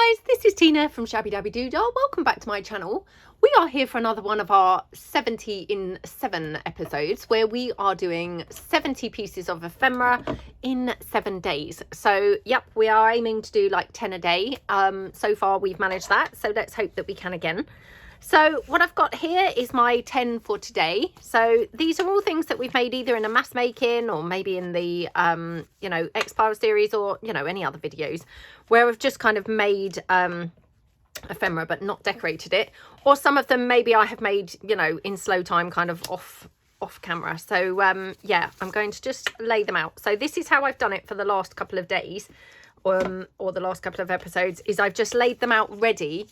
guys, this is Tina from Shabbydabbydoodah. Welcome back to my channel. We are here for another one of our 70 in 7 episodes where we are doing 70 pieces of ephemera in 7 days. So yep, we are aiming to do like 10 a day. So far we've managed that, so let's hope that we can again. So what I've got here is my 10 for today. So these are all things that we've made either in a mass making or maybe in the you know, X-File series, or you know, any other videos where we've just kind of made ephemera but not decorated it, or some of them maybe I have made, you know, in slow time, kind of off camera. So yeah, I'm going to just lay them out. So this is how I've done it for the last couple of days, or the last couple of episodes, is I've just laid them out ready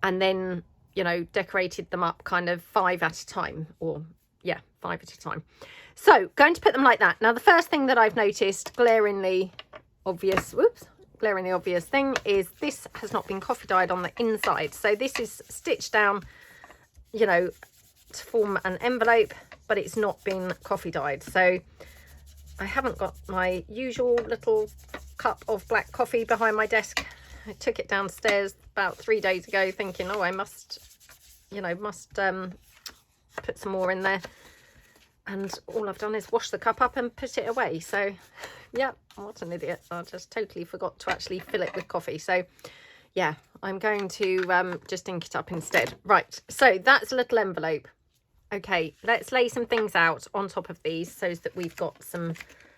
and then, you know, decorated them up kind of 5 at a time, or yeah, 5 at a time. So going to put them like that. Now the first thing that I've noticed, glaringly obvious thing, is this has not been coffee dyed on the inside. So this is stitched down, you know, to form an envelope, but it's not been coffee dyed. So I haven't got my usual little cup of black coffee behind my desk. I took it downstairs about 3 days ago thinking, oh, I must, you know, put some more in there. And all I've done is wash the cup up and put it away. So, yeah, what an idiot. I just totally forgot to actually fill it with coffee. So, yeah, I'm going to just ink it up instead. Right, so that's a little envelope. Okay, let's lay some things out on top of these so that we've got some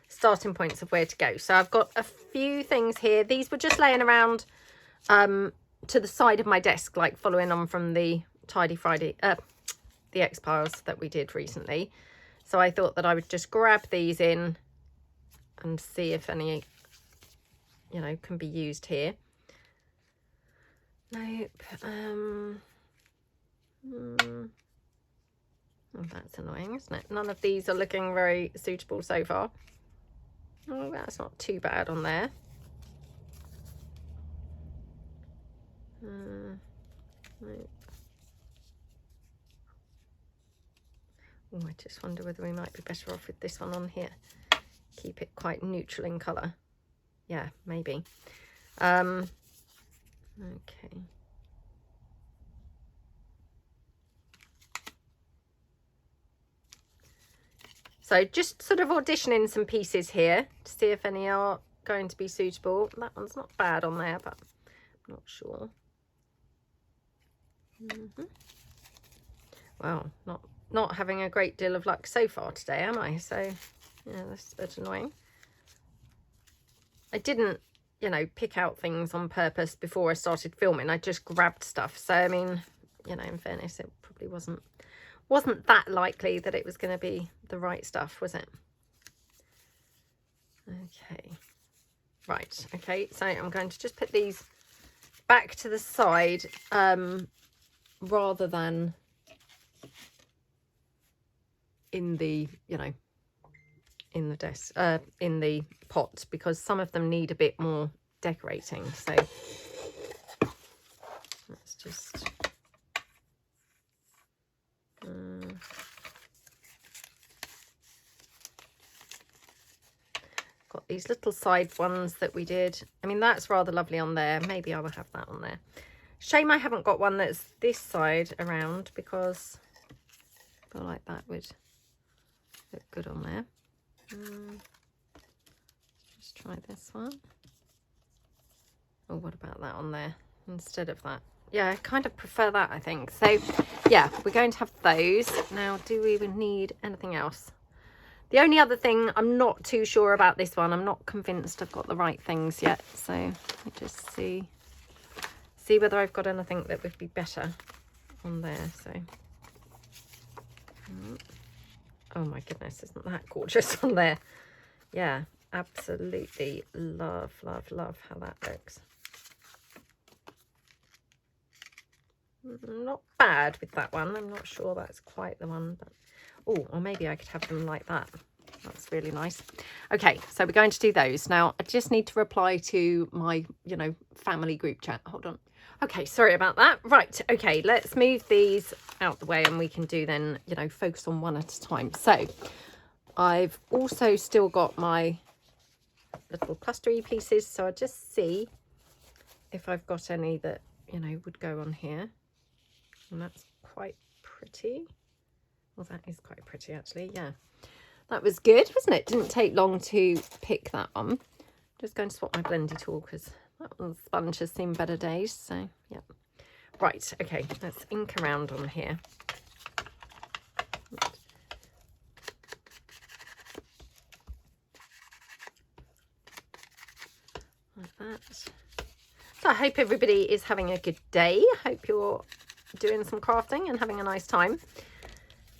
starting points of where to go. So I've got a few things here. These were just laying around to the side of my desk, like following on from the Tidy Friday, the X-Piles that we did recently. So I thought that I would just grab these in and see if any, you know, can be used here. Nope. Oh, that's annoying, isn't it? None of these are looking very suitable so far. Oh, that's not too bad on there. Nope. Oh, I just wonder whether we might be better off with this one on here. Keep it quite neutral in colour. Yeah, maybe. Okay. So just sort of auditioning some pieces here to see if any are going to be suitable. That one's not bad on there, but I'm not sure. Well, not having a great deal of luck so far today, am I? So yeah, that's a bit annoying. I didn't, you know, pick out things on purpose before I started filming. I just grabbed stuff. So I mean, you know, in fairness, it probably wasn't that likely that it was going to be the right stuff, was it? Okay, right. Okay, so I'm going to just put these back to the side rather than in the, you know, in the desk, in the pot, because some of them need a bit more decorating. So let's just got these little side ones that we did. I mean, that's rather lovely on there. Maybe I will have that on there. Shame I haven't got one that's this side around, because I feel like that would look good on there. Just try this one. Oh, what about that on there instead of that? Yeah, I kind of prefer that, I think. So yeah, we're going to have those. Now, do we even need anything else? The only other thing, I'm not too sure about this one. I'm not convinced I've got the right things yet. So let me just see whether I've got anything that would be better on there. So oh my goodness, isn't that gorgeous on there? Yeah, absolutely love how that looks. Not bad with that one. I'm not sure that's quite the one, but oh, or maybe I could have them like that. That's really nice. Okay, so we're going to do those. Now, I just need to reply to my, you know, family group chat. Hold on. Okay, sorry about that. Right, okay, let's move these out the way and we can do then, you know, focus on one at a time. So I've also still got my little clustery pieces, so I'll just see if I've got any that, you know, would go on here. And that's quite pretty. Well, that is quite pretty actually, yeah. That was good, wasn't it? Didn't take long to pick that one. Just going to swap my blendy tool because that one's sponge has seen better days. So, yeah. Right, okay, let's ink around on here. Like that. So I hope everybody is having a good day. I hope you're doing some crafting and having a nice time.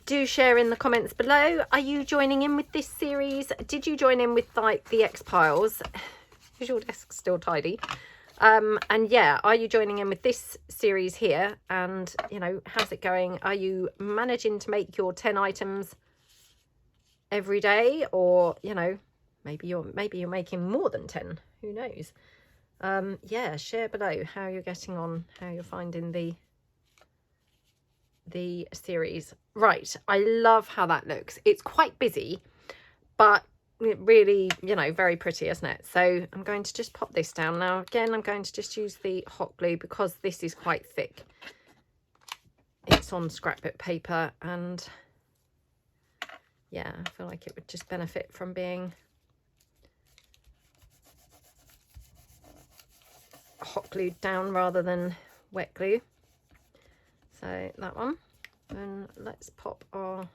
Do share in the comments below. Are you joining in with this series? Did you join in with like the X piles? Is your desk still tidy? And yeah, are you joining in with this series here? And you know, how's it going? Are you managing to make your 10 items every day? Or, you know, maybe you're making more than 10. Who knows? Yeah, share below how you're getting on, how you're finding the series. Right, I love how that looks. It's quite busy, but it really, you know, very pretty, isn't it? So I'm going to just pop this down now. Again, I'm going to just use the hot glue because this is quite thick. It's on scrapbook paper, and yeah, I feel like it would just benefit from being hot glued down rather than wet glue. So that one, and let's pop our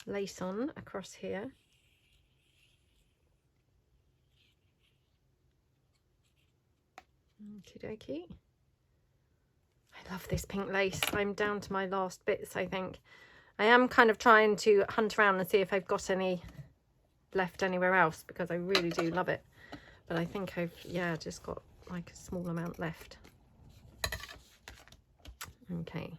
lace on across here. Okie dokie. I love this pink lace. I'm down to my last bits, I think. I am kind of trying to hunt around and see if I've got any left anywhere else because I really do love it. But I think I've, yeah, just got like a small amount left. Okay.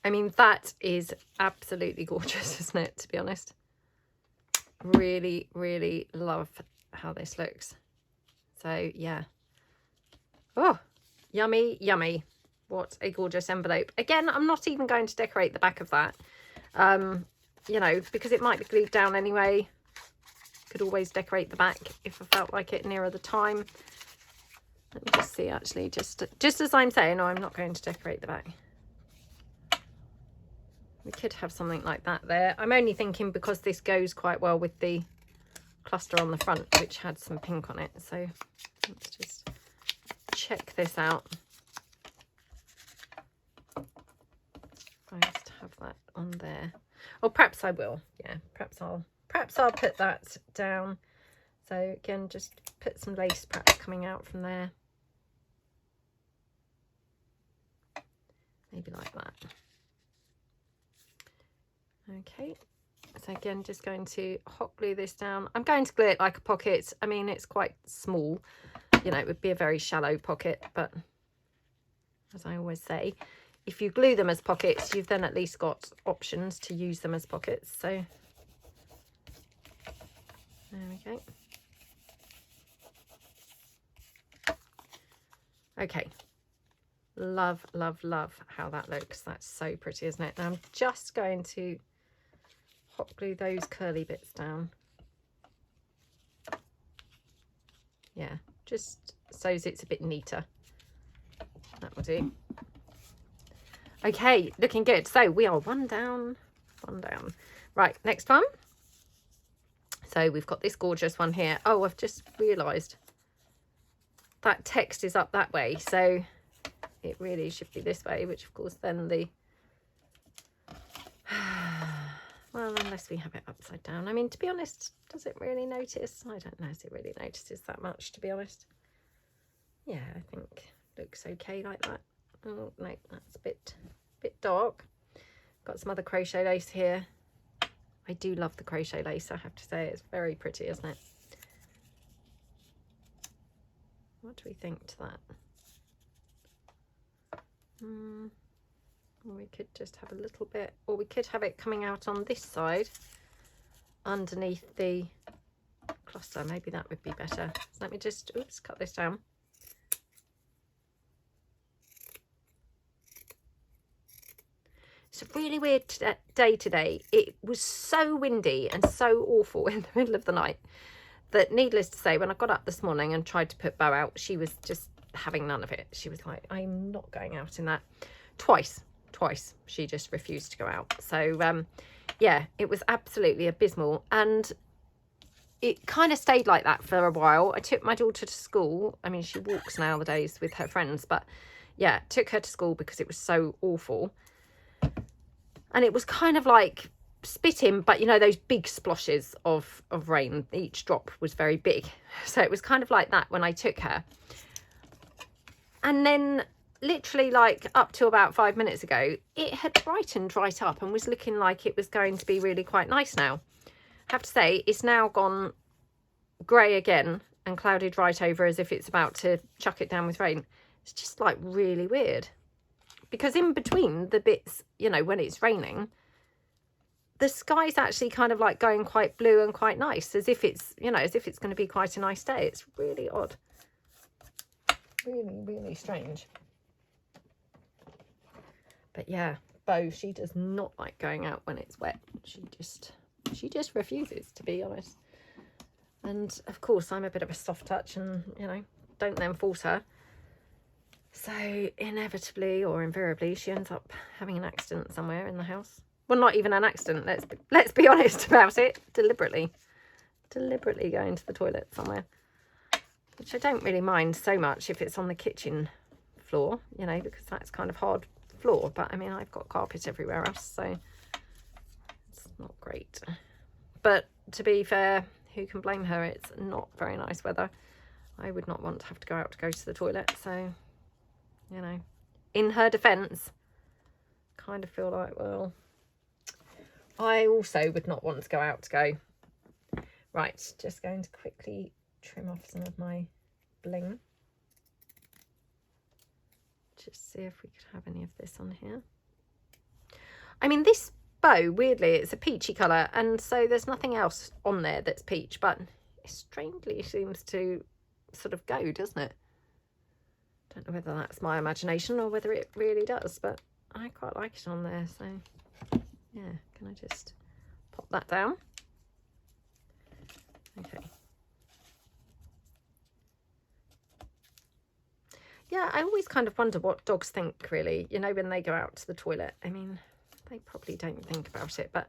I mean, that is absolutely gorgeous, isn't it, to be honest? Really, really love how this looks. So, yeah. Oh, yummy, yummy. What a gorgeous envelope. Again, I'm not even going to decorate the back of that, you know, because it might be glued down anyway. Could always decorate the back if I felt like it nearer the time. Let me just see, actually, just as I'm saying, no, I'm not going to decorate the back. We could have something like that there. I'm only thinking because this goes quite well with the cluster on the front, which had some pink on it. So let's just check this out. I just have that on there. Or perhaps I will. Yeah, perhaps I'll put that down. So again, just put some lace perhaps coming out from there. Maybe like that. Okay, so again, just going to hot glue this down. I'm going to glue it like a pocket. I mean, it's quite small. You know, it would be a very shallow pocket, but as I always say, if you glue them as pockets, you've then at least got options to use them as pockets. So there we go. Okay. Love, love, love how that looks. That's so pretty, isn't it? Now I'm just going to hot glue those curly bits down. Yeah, just so it's a bit neater. That will do. Okay, looking good. So we are one down, one down. Right, next one. So we've got this gorgeous one here. Oh, I've just realised that text is up that way. So it really should be this way, which of course then the... Well, unless we have it upside down. I mean, to be honest, does it really notice? I don't know if it really notices that much, to be honest. Yeah, I think looks okay like that. Oh, no, that's a bit dark. Got some other crochet lace here. I do love the crochet lace, I have to say. It's very pretty, isn't it? What do we think to that? We could just have a little bit, or we could have it coming out on this side underneath the cluster. Maybe that would be better. So let me just, oops, cut this down. It's a really weird day today. It was so windy and so awful in the middle of the night that needless to say, when I got up this morning and tried to put Bo out, she was just having none of it. She was like, I'm not going out in that. Twice she just refused to go out. So yeah, it was absolutely abysmal, and it kind of stayed like that for a while. I took my daughter to school. I mean, she walks nowadays with her friends, but yeah, took her to school because it was so awful. And it was kind of like spitting, but you know, those big sploshes of rain. Each drop was very big. So it was kind of like that when I took her. And then literally like up to about 5 minutes ago, it had brightened right up and was looking like it was going to be really quite nice now. I have to say, it's now gone grey again and clouded right over as if it's about to chuck it down with rain. It's just like really weird. Because in between the bits, you know, when it's raining, the sky's actually kind of like going quite blue and quite nice, as if it's, you know, as if it's going to be quite a nice day. It's really odd. Really, really strange. But yeah, Bo, she does not like going out when it's wet. She just refuses, to be honest. And of course, I'm a bit of a soft touch and, you know, don't then force her. So inevitably or invariably, she ends up having an accident somewhere in the house. Well, not even an accident. Let's be honest about it. Deliberately going to the toilet somewhere, which I don't really mind so much if it's on the kitchen floor, you know, because that's kind of hard floor. But I mean, I've got carpet everywhere else, so it's not great. But to be fair, who can blame her? It's not very nice weather. I would not want to have to go out to go to the toilet. So, you know, in her defence, kind of feel like, well, I also would not want to go out to go. Right, just going to quickly trim off some of my bling. Just see if we could have any of this on here. I mean, this bow, weirdly, it's a peachy colour, and so there's nothing else on there that's peach, but it strangely seems to sort of go, doesn't it? Don't know whether that's my imagination or whether it really does, but I quite like it on there. So yeah, can I just pop that down? Okay. Yeah, I always kind of wonder what dogs think, really, you know, when they go out to the toilet. I mean, they probably don't think about it, but,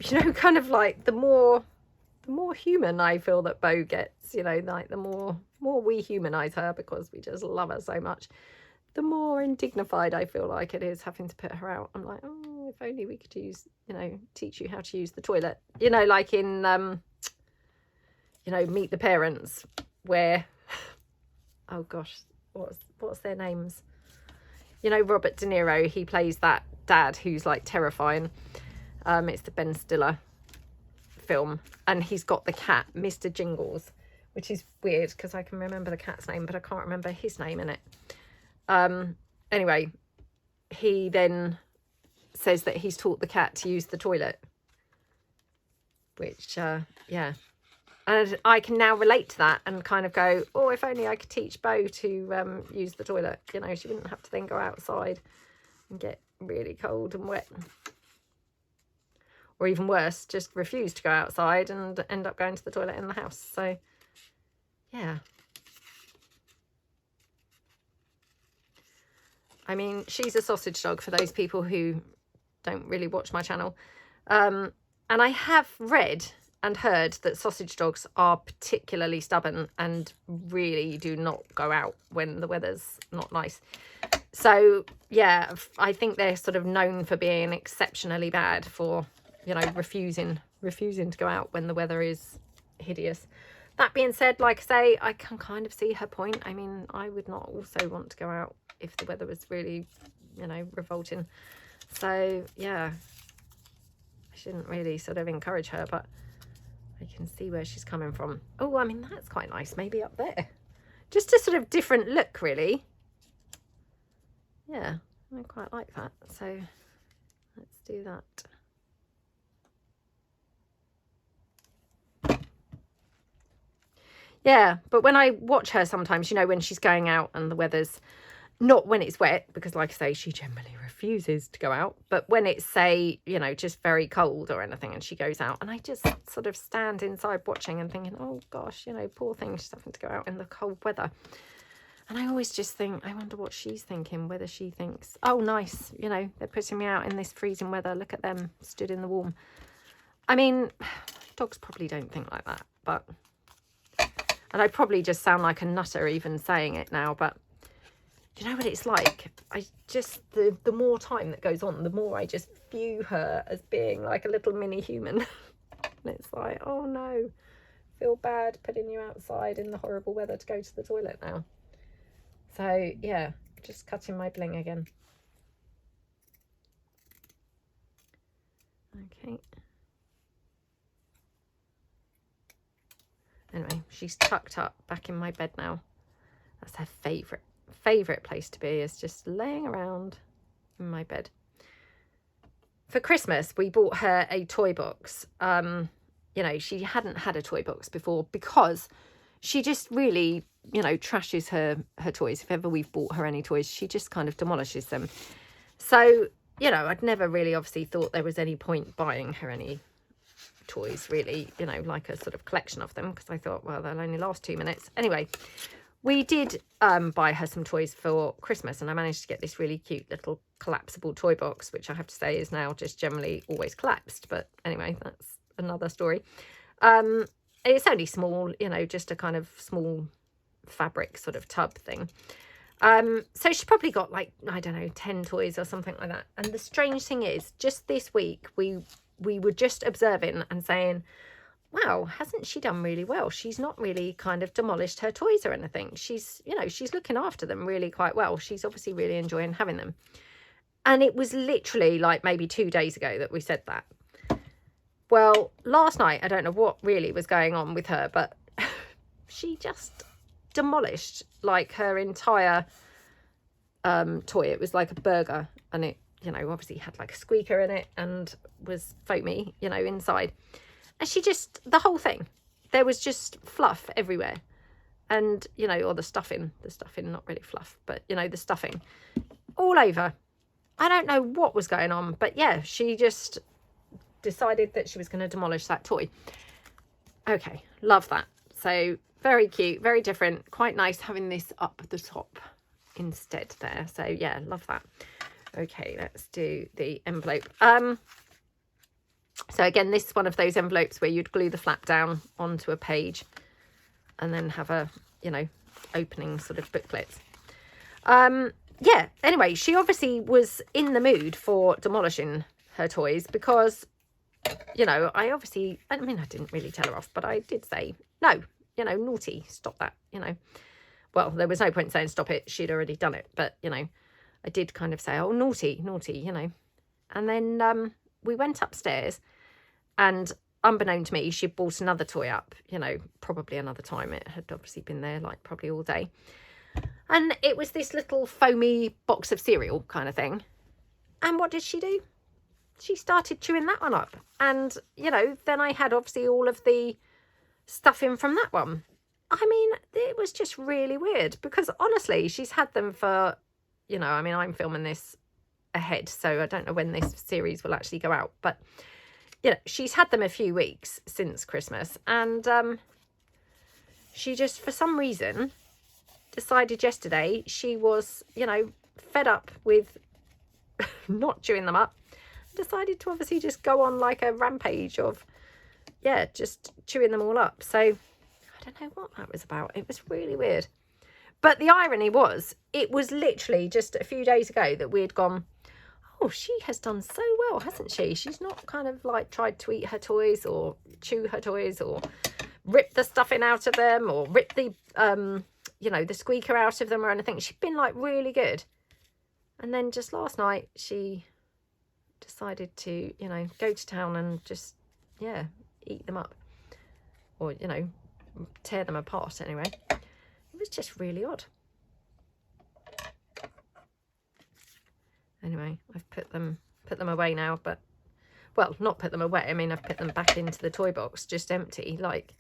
you know, kind of like the more human I feel that Bo gets, you know, like the more we humanise her because we just love her so much, the more indignified I feel like it is having to put her out. I'm like, oh, if only we could use, you know, teach you how to use the toilet. You know, like in, you know, Meet the Parents, where, oh gosh, what's their names? You know, Robert De Niro, he plays that dad who's like terrifying. It's the Ben Stiller film, and he's got the cat, Mr. Jingles, which is weird because I can remember the cat's name, but I can't remember his name in it. Anyway, he then says that he's taught the cat to use the toilet, which, yeah. And I can now relate to that and kind of go, oh, if only I could teach Bo to use the toilet. You know, she wouldn't have to then go outside and get really cold and wet. Or even worse, just refuse to go outside and end up going to the toilet in the house. So, yeah. I mean, she's a sausage dog for those people who don't really watch my channel. And I have read and heard that sausage dogs are particularly stubborn and really do not go out when the weather's not nice. So, yeah, I think they're sort of known for being exceptionally bad for, you know, refusing to go out when the weather is hideous. That being said, like I say, I can kind of see her point. I mean, I would not also want to go out if the weather was really, you know, revolting. So, yeah, I shouldn't really sort of encourage her, but I can see where she's coming from. Oh, I mean, that's quite nice. Maybe up there. Just a sort of different look, really. Yeah, I quite like that. So let's do that. Yeah, but when I watch her sometimes, you know, when she's going out and the weather's Not when it's wet, because like I say, she generally refuses to go out. But when it's, say, you know, just very cold or anything, and she goes out, and I just sort of stand inside watching and thinking, oh gosh, you know, poor thing, she's having to go out in the cold weather. And I always just think, I wonder what she's thinking, whether she thinks, oh nice, you know, they're putting me out in this freezing weather, look at them stood in the warm. I mean, dogs probably don't think like that, but, and I probably just sound like a nutter even saying it now, but do you know what it's like? I just, the more time that goes on, the more I just view her as being like a little mini human. And it's like, oh no, feel bad putting you outside in the horrible weather to go to the toilet now. So yeah, just cutting my bling again. Okay. Anyway, she's tucked up back in my bed now. That's her favourite place to be, is just laying around in my bed. For Christmas, we bought her a toy box. You know, she hadn't had a toy box before because she just really, you know, trashes her toys. If ever we've bought her any toys, she just kind of demolishes them. So, you know, I'd never really obviously thought there was any point buying her any toys, really, you know, like a sort of collection of them, because I thought, well, they'll only last 2 minutes. Anyway, we did buy her some toys for Christmas, and I managed to get this really cute little collapsible toy box, which I have to say is now just generally always collapsed. But anyway, that's another story. It's only small, you know, just a kind of small fabric sort of tub thing. So she probably got like, I don't know, 10 toys or something like that. And the strange thing is, just this week, we were just observing and saying, wow, hasn't she done really well? She's not really kind of demolished her toys or anything. She's, you know, she's looking after them really quite well. She's obviously really enjoying having them. And it was literally like maybe 2 days ago that we said that. Well, last night, I don't know what really was going on with her, but she just demolished like her entire toy. It was like a burger, and it, you know, obviously had like a squeaker in it and was foamy, you know, inside. And she just, the whole thing, there was just fluff everywhere. And, you know, or the stuffing, not really fluff, but, you know, the stuffing all over. I don't know what was going on, but yeah, she just decided that she was going to demolish that toy. Okay, love that. So very cute, very different, quite nice having this up the top instead there. So yeah, love that. Okay, let's do the envelope. So again, this is one of those envelopes where you'd glue the flap down onto a page and then have a, you know, opening sort of booklets. Yeah, anyway, she obviously was in the mood for demolishing her toys because, you know, I mean, I didn't really tell her off, but I did say, no, you know, naughty, stop that, you know. Well, there was no point saying stop it. She'd already done it. But, you know, I did kind of say, oh, naughty, you know. And then we went upstairs, and unbeknown to me, she brought another toy up, you know, probably another time. It had obviously been there like probably all day. And it was this little foamy box of cereal kind of thing. And what did she do? She started chewing that one up. And, you know, then I had obviously all of the stuffing from that one. I mean, it was just really weird because honestly, she's had them for, you know, I mean, I'm filming this ahead, so I don't know when this series will actually go out, but, you know, she's had them a few weeks since Christmas, and she just, for some reason, decided yesterday she was, you know, fed up with not chewing them up, decided to obviously just go on like a rampage of, yeah, just chewing them all up. So I don't know what that was about. It was really weird. But the irony was, it was literally just a few days ago that we had gone, oh, she has done so well, hasn't she? She's not kind of like tried to eat her toys or chew her toys or rip the stuffing out of them or rip the, you know, the squeaker out of them or anything. She'd been like really good. And then just last night, she decided to, you know, go to town and just, yeah, eat them up. Or, you know, tear them apart anyway. It was just really odd. Anyway, I've put them away now, but, well, not put them away. I mean, I've put them back into the toy box, just empty. Like,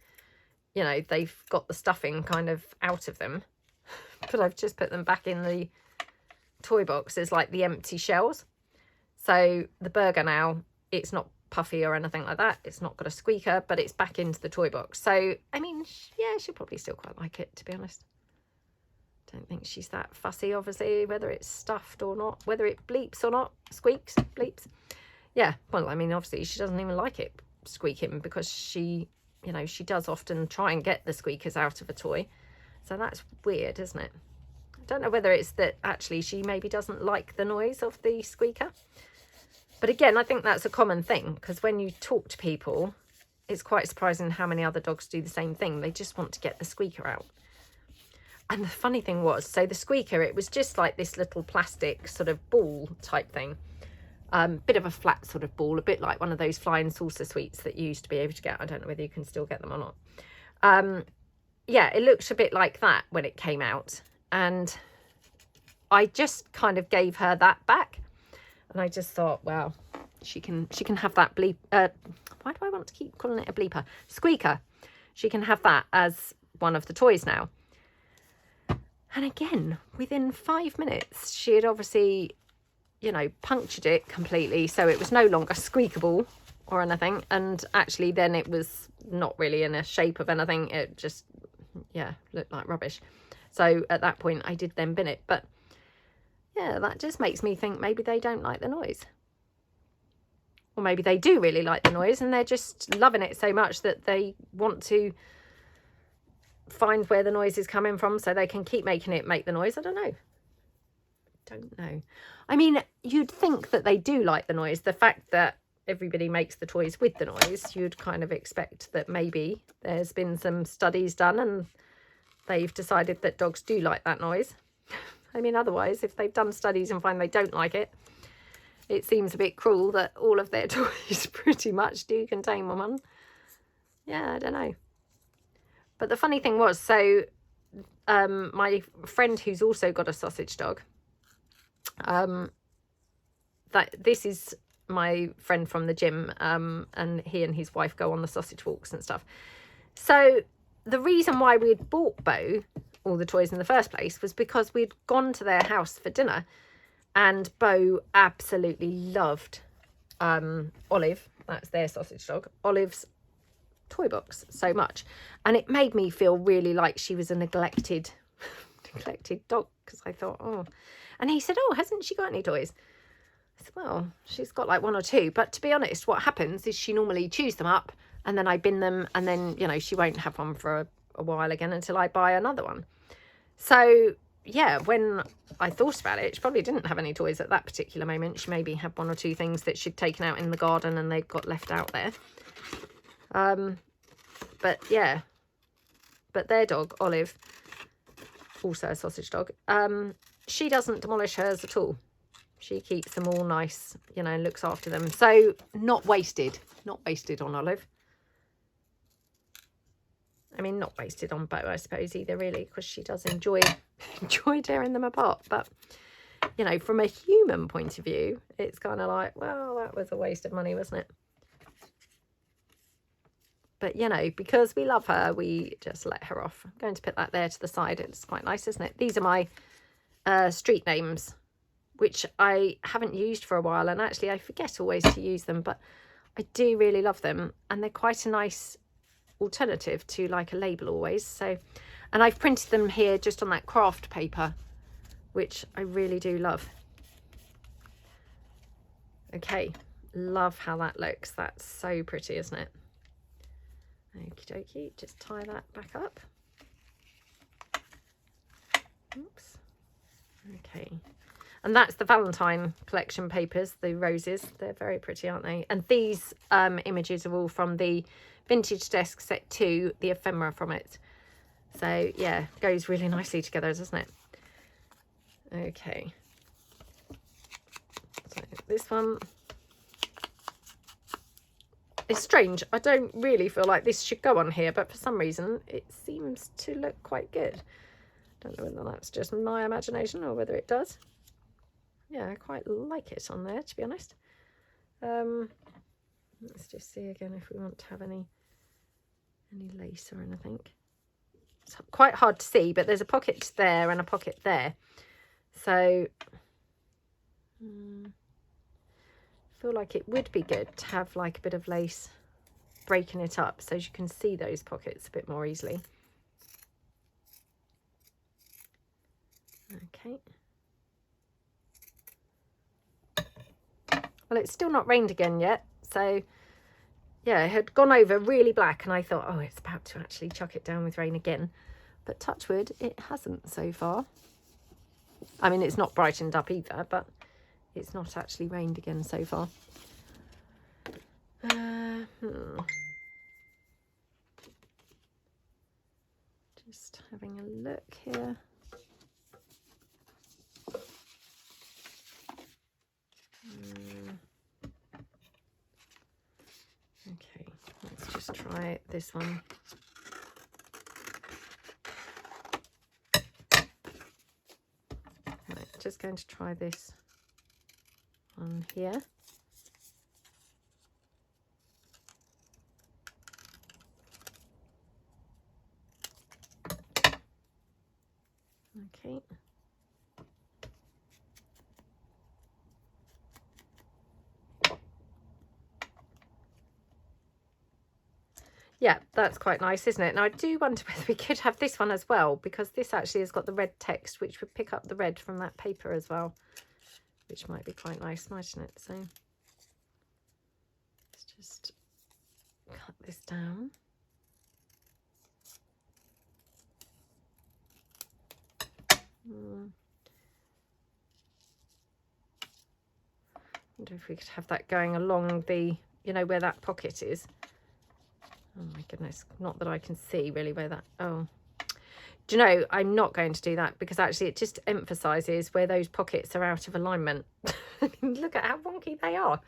you know, they've got the stuffing kind of out of them, but I've just put them back in the toy box is like the empty shells. So the burger now, it's not puffy or anything like that. It's not got a squeaker, but it's back into the toy box. So, I mean, yeah, she'll probably still quite like it, to be honest. Don't think she's that fussy, obviously, whether it's stuffed or not, whether it bleeps or not, squeaks, bleeps. Yeah, well, I mean, obviously she doesn't even like it squeaking because she, you know, she does often try and get the squeakers out of a toy. So that's weird, isn't it? I don't know whether it's that actually she maybe doesn't like the noise of the squeaker. But again, I think that's a common thing, because when you talk to people, it's quite surprising how many other dogs do the same thing. They just want to get the squeaker out. And the funny thing was, so the squeaker, it was just like this little plastic sort of ball type thing. Bit of a flat sort of ball, a bit like one of those flying saucer sweets that you used to be able to get. I don't know whether you can still get them or not. Yeah, it looked a bit like that when it came out. And I just kind of gave her that back. And I just thought, well, she can have that bleep. Why do I want to keep calling it a bleeper? Squeaker. She can have that as one of the toys now. And again, within 5 minutes, she had obviously, you know, punctured it completely. So it was no longer squeakable or anything. And actually then it was not really in a shape of anything. It just, yeah, looked like rubbish. So at that point, I did then bin it. But yeah, that just makes me think maybe they don't like the noise. Or maybe they do really like the noise and they're just loving it so much that they want to find where the noise is coming from so they can keep making it make the noise. I don't know. I mean, you'd think that they do like the noise. The fact that everybody makes the toys with the noise, you'd kind of expect that maybe there's been some studies done and they've decided that dogs do like that noise. I mean, otherwise, if they've done studies and find they don't like it, it seems a bit cruel that all of their toys pretty much do contain one. Yeah, I don't know. But the funny thing was, so my friend who's also got a sausage dog, this is my friend from the gym, and he and his wife go on the sausage walks and stuff. So the reason why we'd bought Bo all the toys in the first place was because we'd gone to their house for dinner and Bo absolutely loved Olive, that's their sausage dog, Olive's toy box so much, and it made me feel really like she was a neglected dog, because I thought, oh, and he said, oh, hasn't she got any toys? I said, well, she's got like 1 or 2, but to be honest, what happens is she normally chews them up and then I bin them, and then, you know, she won't have one for a while again until I buy another one. So yeah, when I thought about it, she probably didn't have any toys at that particular moment. She maybe had 1 or 2 things that she'd taken out in the garden and they got left out there. But yeah, but their dog, Olive, also a sausage dog, she doesn't demolish hers at all. She keeps them all nice, you know, and looks after them. So not wasted on Olive. I mean, not wasted on Bo, I suppose, either, really, because she does enjoy tearing them apart. But, you know, from a human point of view, it's kind of like, well, that was a waste of money, wasn't it? But, you know, because we love her, we just let her off. I'm going to put that there to the side. It's quite nice, isn't it? These are my street names, which I haven't used for a while. And actually, I forget always to use them. But I do really love them. And they're quite a nice alternative to like a label always. So, and I've printed them here just on that craft paper, which I really do love. Okay, love how that looks. That's so pretty, isn't it? Okie dokie, just tie that back up. Oops. Okay, and that's the Valentine collection papers, the roses. They're very pretty, aren't they? And these images are all from the Vintage Desk Set 2, the ephemera from it. So yeah, goes really nicely together, doesn't it? Okay. So this one, it's strange. I don't really feel like this should go on here, but for some reason it seems to look quite good. Don't know whether that's just my imagination or whether it does. Yeah, I quite like it on there, to be honest. Let's just see again if we want to have any lace or anything. It's quite hard to see, but there's a pocket there and a pocket there. So Feel like it would be good to have like a bit of lace breaking it up so you can see those pockets a bit more easily. Okay. Well, it's still not rained again yet, so yeah, it had gone over really black and I thought, oh, it's about to actually chuck it down with rain again, but touch wood, it hasn't so far. I mean, it's not brightened up either, but it's not actually rained again so far. Just having a look here. Okay, let's just try this one. Right, just going to try this on here. Okay. Yeah, that's quite nice, isn't it? Now I do wonder whether we could have this one as well, because this actually has got the red text, which would pick up the red from that paper as well, which might be quite nice, mightn't it? So let's just cut this down. Wonder if we could have that going along the, you know, where that pocket is. Oh my goodness, not that I can see really where that, oh. Do you know, I'm not going to do that because actually it just emphasises where those pockets are out of alignment. Look at how wonky they are,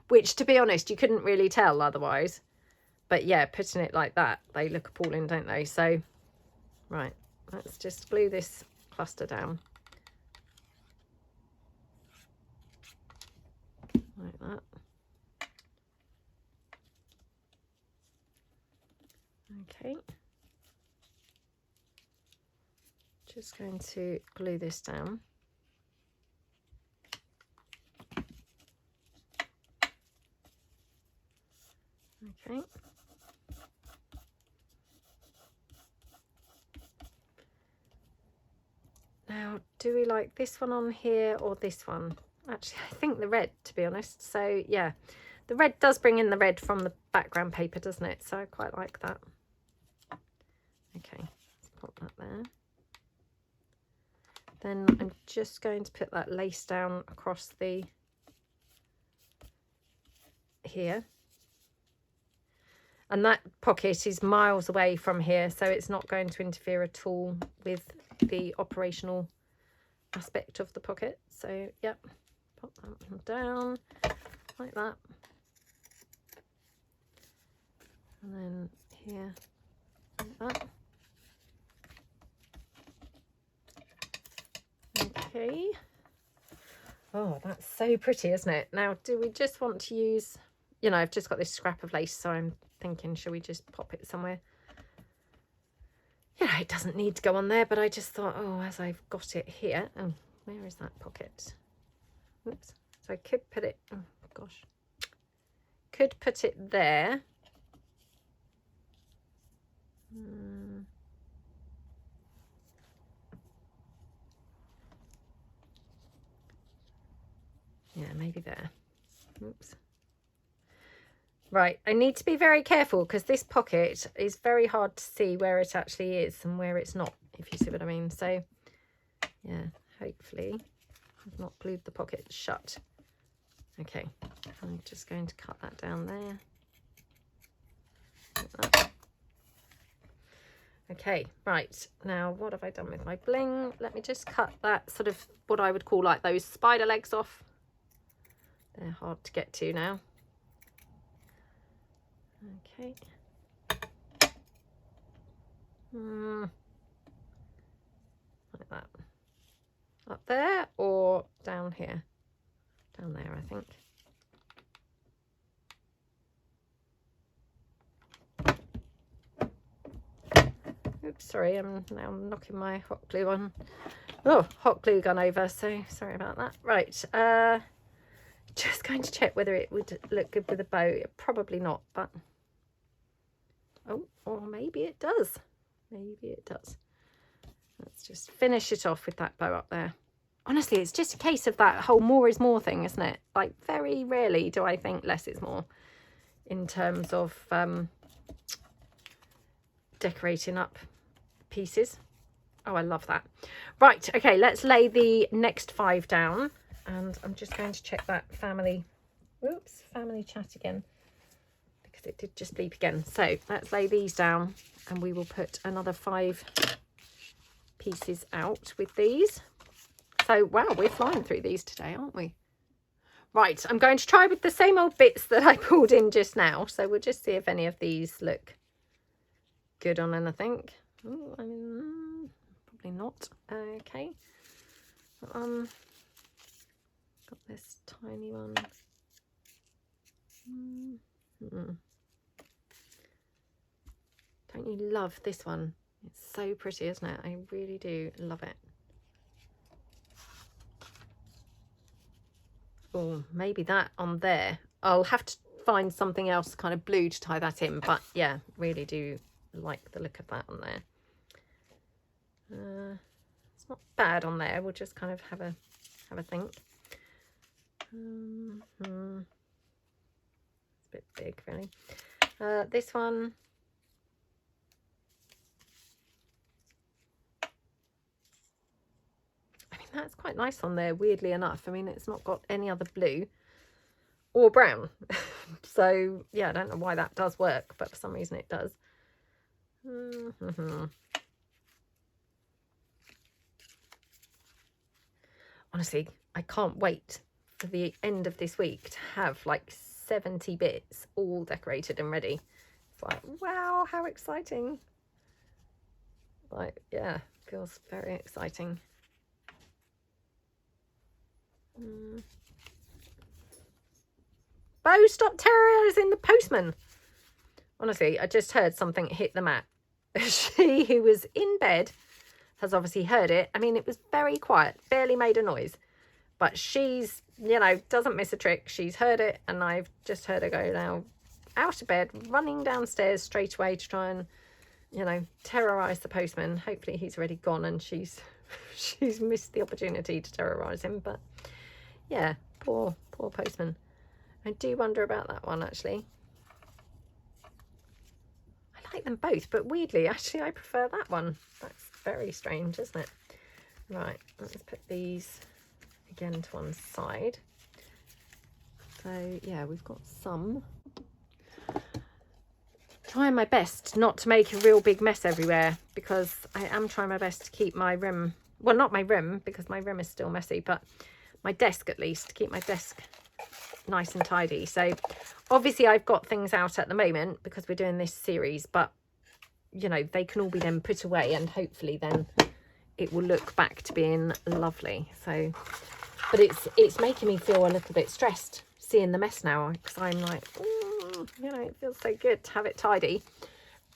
which to be honest, you couldn't really tell otherwise. But yeah, putting it like that, they look appalling, don't they? So, right, let's just glue this cluster down. Like that. Okay. Just going to glue this down. Okay. Now, do we like this one on here or this one? Actually, I think the red, to be honest. So, yeah, the red does bring in the red from the background paper, doesn't it? So I quite like that. Okay, let's pop that there. Then I'm just going to put that lace down across the here. And that pocket is miles away from here, so it's not going to interfere at all with the operational aspect of the pocket. So, yep, pop that one down like that. And then here, like that. Okay. Oh, that's so pretty, isn't it? Now, do we just want to use, you know, I've just got this scrap of lace, so I'm thinking, shall we just pop it somewhere? Yeah, it doesn't need to go on there, but I just thought, oh, as I've got it here, oh, where is that pocket? Oops. So I could put it, oh gosh, could put it there. Yeah, maybe there. Oops. Right, I need to be very careful because this pocket is very hard to see where it actually is and where it's not, if you see what I mean. So, yeah, hopefully I've not glued the pocket shut. Okay, I'm just going to cut that down there. Like that. Okay, right, now what have I done with my bling? Let me just cut that sort of what I would call like those spider legs off. They're hard to get to now. Okay. Like that. Up there or down here? Down there, I think. Oops, sorry, I'm now knocking my hot glue on. Oh, hot glue gun over, so sorry about that. Right, just going to check whether it would look good with a bow. Probably not, but... Oh, or maybe it does. Maybe it does. Let's just finish it off with that bow up there. Honestly, it's just a case of that whole more is more thing, isn't it? Like, very rarely do I think less is more in terms of decorating up pieces. Oh, I love that. Right, okay, let's lay the next 5 down, and I'm just going to check that family chat again, because it did just bleep again. So let's lay these down, and we will put another 5 pieces out with these. So wow, we're flying through these today, aren't we? Right, I'm going to try with the same old bits that I pulled in just now, so we'll just see if any of these look good on anything. Oh, I mean, probably not. Okay. Got this tiny one. Don't you love this one? It's so pretty, isn't it? I really do love it. Oh, maybe that on there. I'll have to find something else kind of blue to tie that in, but yeah, really do like the look of that on there. It's not bad on there. We'll just kind of have a think. It's a bit big, really. This one. I mean, that's quite nice on there, weirdly enough. I mean, it's not got any other blue or brown. So, yeah, I don't know why that does work, but for some reason it does. Honestly, I can't wait for the end of this week to have like 70 bits all decorated and ready. It's like, wow, how exciting. Like, yeah, feels very exciting. Bo, stop terrorizing the postman. Honestly, I just heard something hit the mat. She, who was in bed, has obviously heard it. I mean, it was very quiet, barely made a noise. But she's, you know, doesn't miss a trick. She's heard it, and I've just heard her go now out of bed, running downstairs straight away to try and, you know, terrorise the postman. Hopefully he's already gone and she's missed the opportunity to terrorise him. But yeah, poor postman. I do wonder about that one, actually. I like them both, but weirdly, actually, I prefer that one. That's very strange, isn't it? Right, let's put these again to one side. So, yeah, we've got some. Trying my best not to make a real big mess everywhere, because I am trying my best to keep my room, well, not my room, because my room is still messy, but my desk at least, to keep my desk nice and tidy. So obviously I've got things out at the moment because we're doing this series, but you know, they can all be then put away, and hopefully then it will look back to being lovely. So, but it's making me feel a little bit stressed seeing the mess now, because I'm like, you know, it feels so good to have it tidy.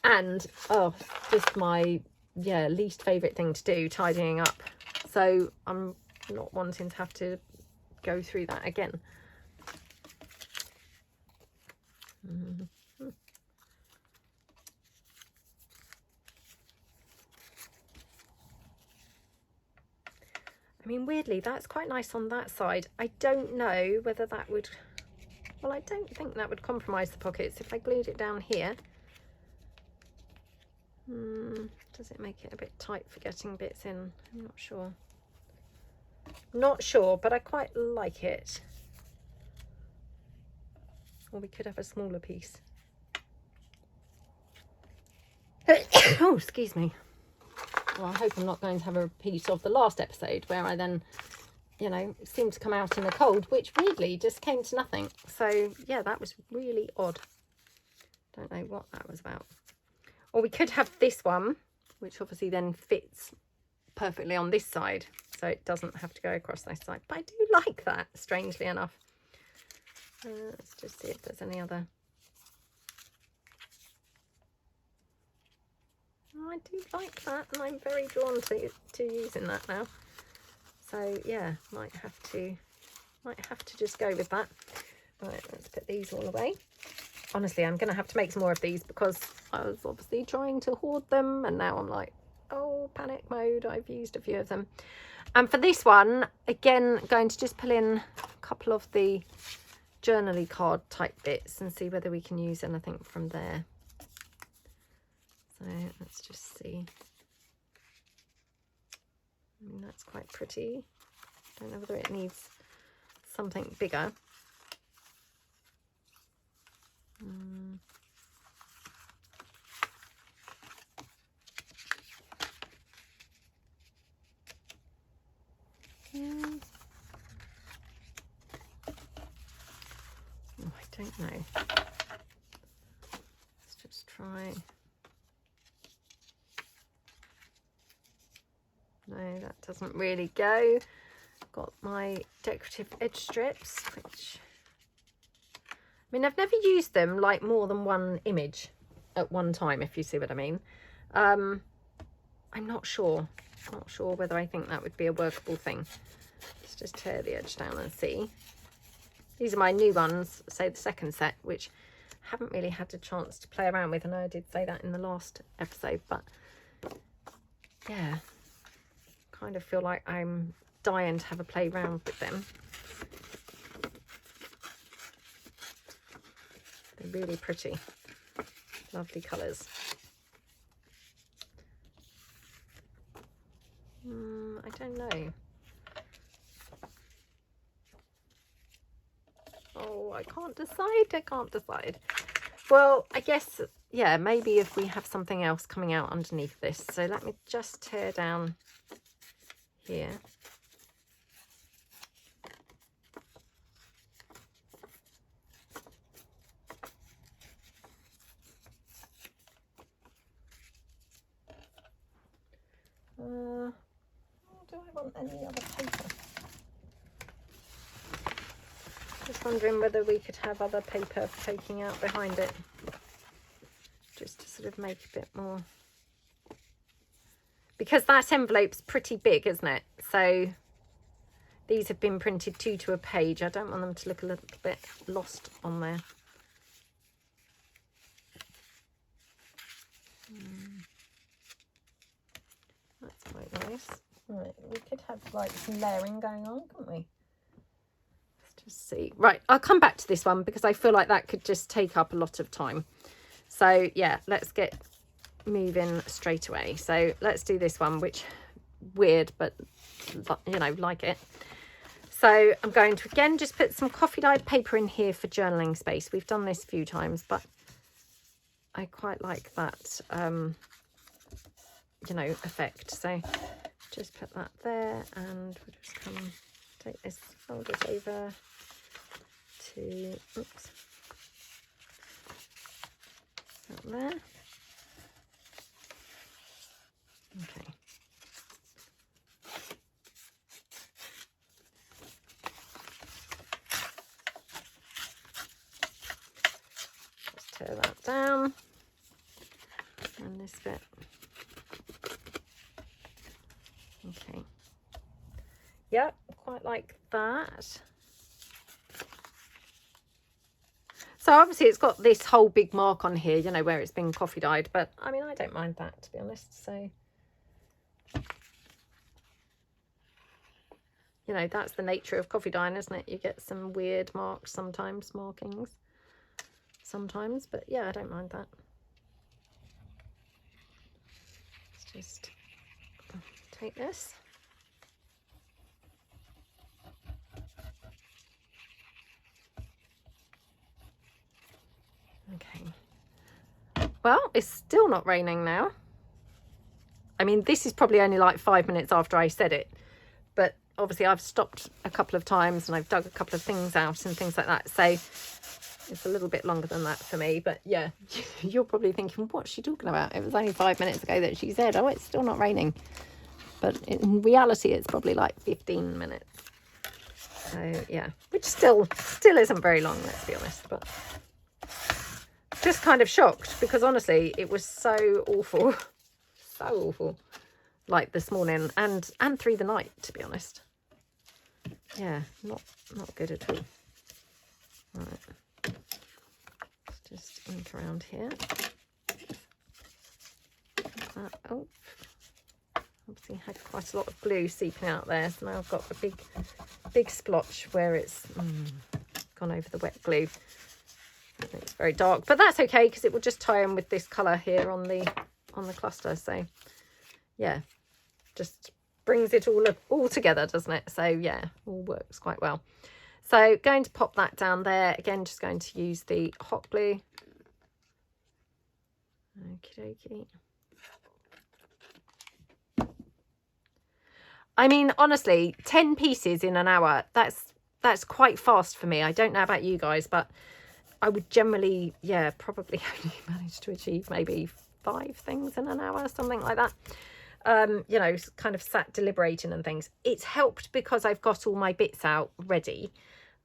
And oh, just my least favorite thing to do, tidying up. So I'm not wanting to have to go through that again. I mean, weirdly, that's quite nice on that side. I don't know whether that would, well, I don't think that would compromise the pockets if I glued it down here. Does it make it a bit tight for getting bits in? I'm not sure. Not sure, but I quite like it. Or we could have a smaller piece. Oh, excuse me. Well, I hope I'm not going to have a repeat of the last episode where I then, you know, seemed to come out in the cold, which weirdly just came to nothing. So, yeah, that was really odd. Don't know what that was about. Or we could have this one, which obviously then fits perfectly on this side, so it doesn't have to go across this side. But I do like that, strangely enough. Let's just see if there's any other. I do like that, and I'm very drawn to using that now. So yeah, might have to just go with that. Right, let's put these all away. Honestly, I'm going to have to make some more of these because I was obviously trying to hoard them, and now I'm like, oh, panic mode. I've used a few of them. And for this one, again, going to just pull in a couple of the journaly card type bits and see whether we can use anything from there. So let's just see. I mean, that's quite pretty. Don't know whether it needs something bigger. Yeah. Oh, I don't know. Let's just try. No, that doesn't really go. Got my decorative edge strips, which, I mean, I've never used them like more than one image at one time, if you see what I mean. I'm not sure whether I think that would be a workable thing. Let's just tear the edge down and see. These are my new ones, so the second set, which I haven't really had a chance to play around with. I know I did say that in the last episode, but yeah, kind of feel like I'm dying to have a play around with them. They're really pretty, lovely colours. I don't know. Oh, I can't decide. Well, I guess, yeah, maybe if we have something else coming out underneath this. So let me just tear down here. Do I want any other paper? Just wondering whether we could have other paper poking out behind it, just to sort of make a bit more, because that envelope's pretty big, isn't it? So these have been printed 2 to a page. I don't want them to look a little bit lost on there. That's quite nice. Right, we could have like some layering going on, couldn't we? Let's just see. Right, I'll come back to this one because I feel like that could just take up a lot of time. So yeah, let's get moving straight away. So let's do this one, which weird, but you know, like it. So I'm going to again just put some coffee dyed paper in here for journaling space. We've done this a few times, but I quite like that you know, effect. So just put that there, and we'll just come take this, fold it over to, oops, that there. Okay. Just tear that down, and this bit. Okay. Yep, quite like that. So obviously it's got this whole big mark on here, you know, where it's been coffee dyed, but I mean, I don't mind that, to be honest. So, you know, that's the nature of coffee dyeing, isn't it? You get some weird marks sometimes, markings sometimes, but yeah, I don't mind that. Let's just take this. Okay. Well, it's still not raining now. I mean, this is probably only like 5 minutes after I said it, but obviously I've stopped a couple of times and I've dug a couple of things out and things like that. So it's a little bit longer than that for me, but yeah, you're probably thinking, what's she talking about? It was only 5 minutes ago that she said, oh, it's still not raining. But in reality, it's probably like 15 minutes. So yeah, which still isn't very long, let's be honest, but just kind of shocked because honestly, it was so awful. so awful. Like this morning and through the night, to be honest. Yeah, not good at all. Right. Let's just ink around here. Oh, obviously had quite a lot of glue seeping out there, so now I've got a big splotch where it's gone over the wet glue. It's very dark, but that's okay because it will just tie in with this colour here on the cluster. So yeah, just brings it all together, doesn't it? So yeah, all works quite well. So going to pop that down there again, just going to use the hot glue. Okie dokie. I mean, honestly, 10 pieces in an hour, that's quite fast for me. I don't know about you guys, but I would generally, yeah, probably only manage to achieve maybe 5 things in an hour, something like that. You know, kind of sat deliberating and things. It's helped because I've got all my bits out ready.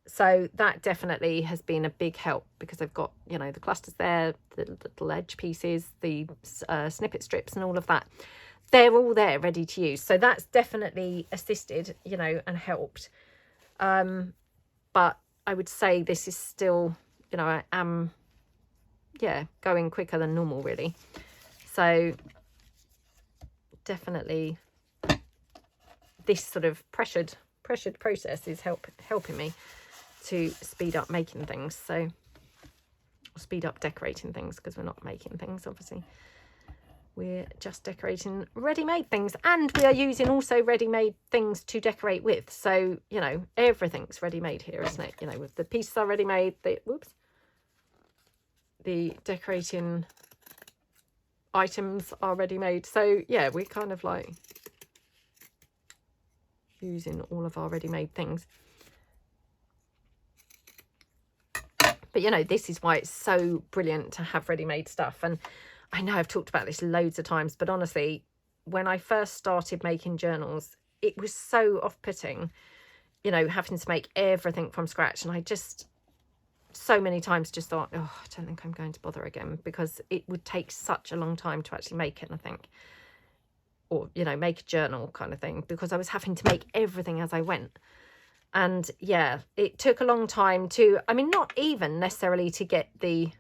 So that definitely has been a big help because I've got, you know, the clusters there, the little edge pieces, the snippet strips and all of that. They're all there ready to use. So that's definitely assisted, you know, and helped. But I would say this is still, you know, I am, yeah, going quicker than normal, really. So definitely this sort of pressured process is helping me to speed up making things. So speed up decorating things because we're not making things, obviously. We're just decorating ready-made things, and we are using also ready-made things to decorate with. So, you know, everything's ready-made here, isn't it? You know, the pieces are ready-made, the decorating items are ready-made. So, yeah, we're kind of like using all of our ready-made things. But, you know, this is why it's so brilliant to have ready-made stuff. And I know I've talked about this loads of times, but honestly, when I first started making journals, it was so off-putting, you know, having to make everything from scratch. And I just so many times just thought, oh, I don't think I'm going to bother again, because it would take such a long time to actually make it, I think. Or, you know, make a journal kind of thing, because I was having to make everything as I went. And yeah, it took a long time to, I mean, not even necessarily to get the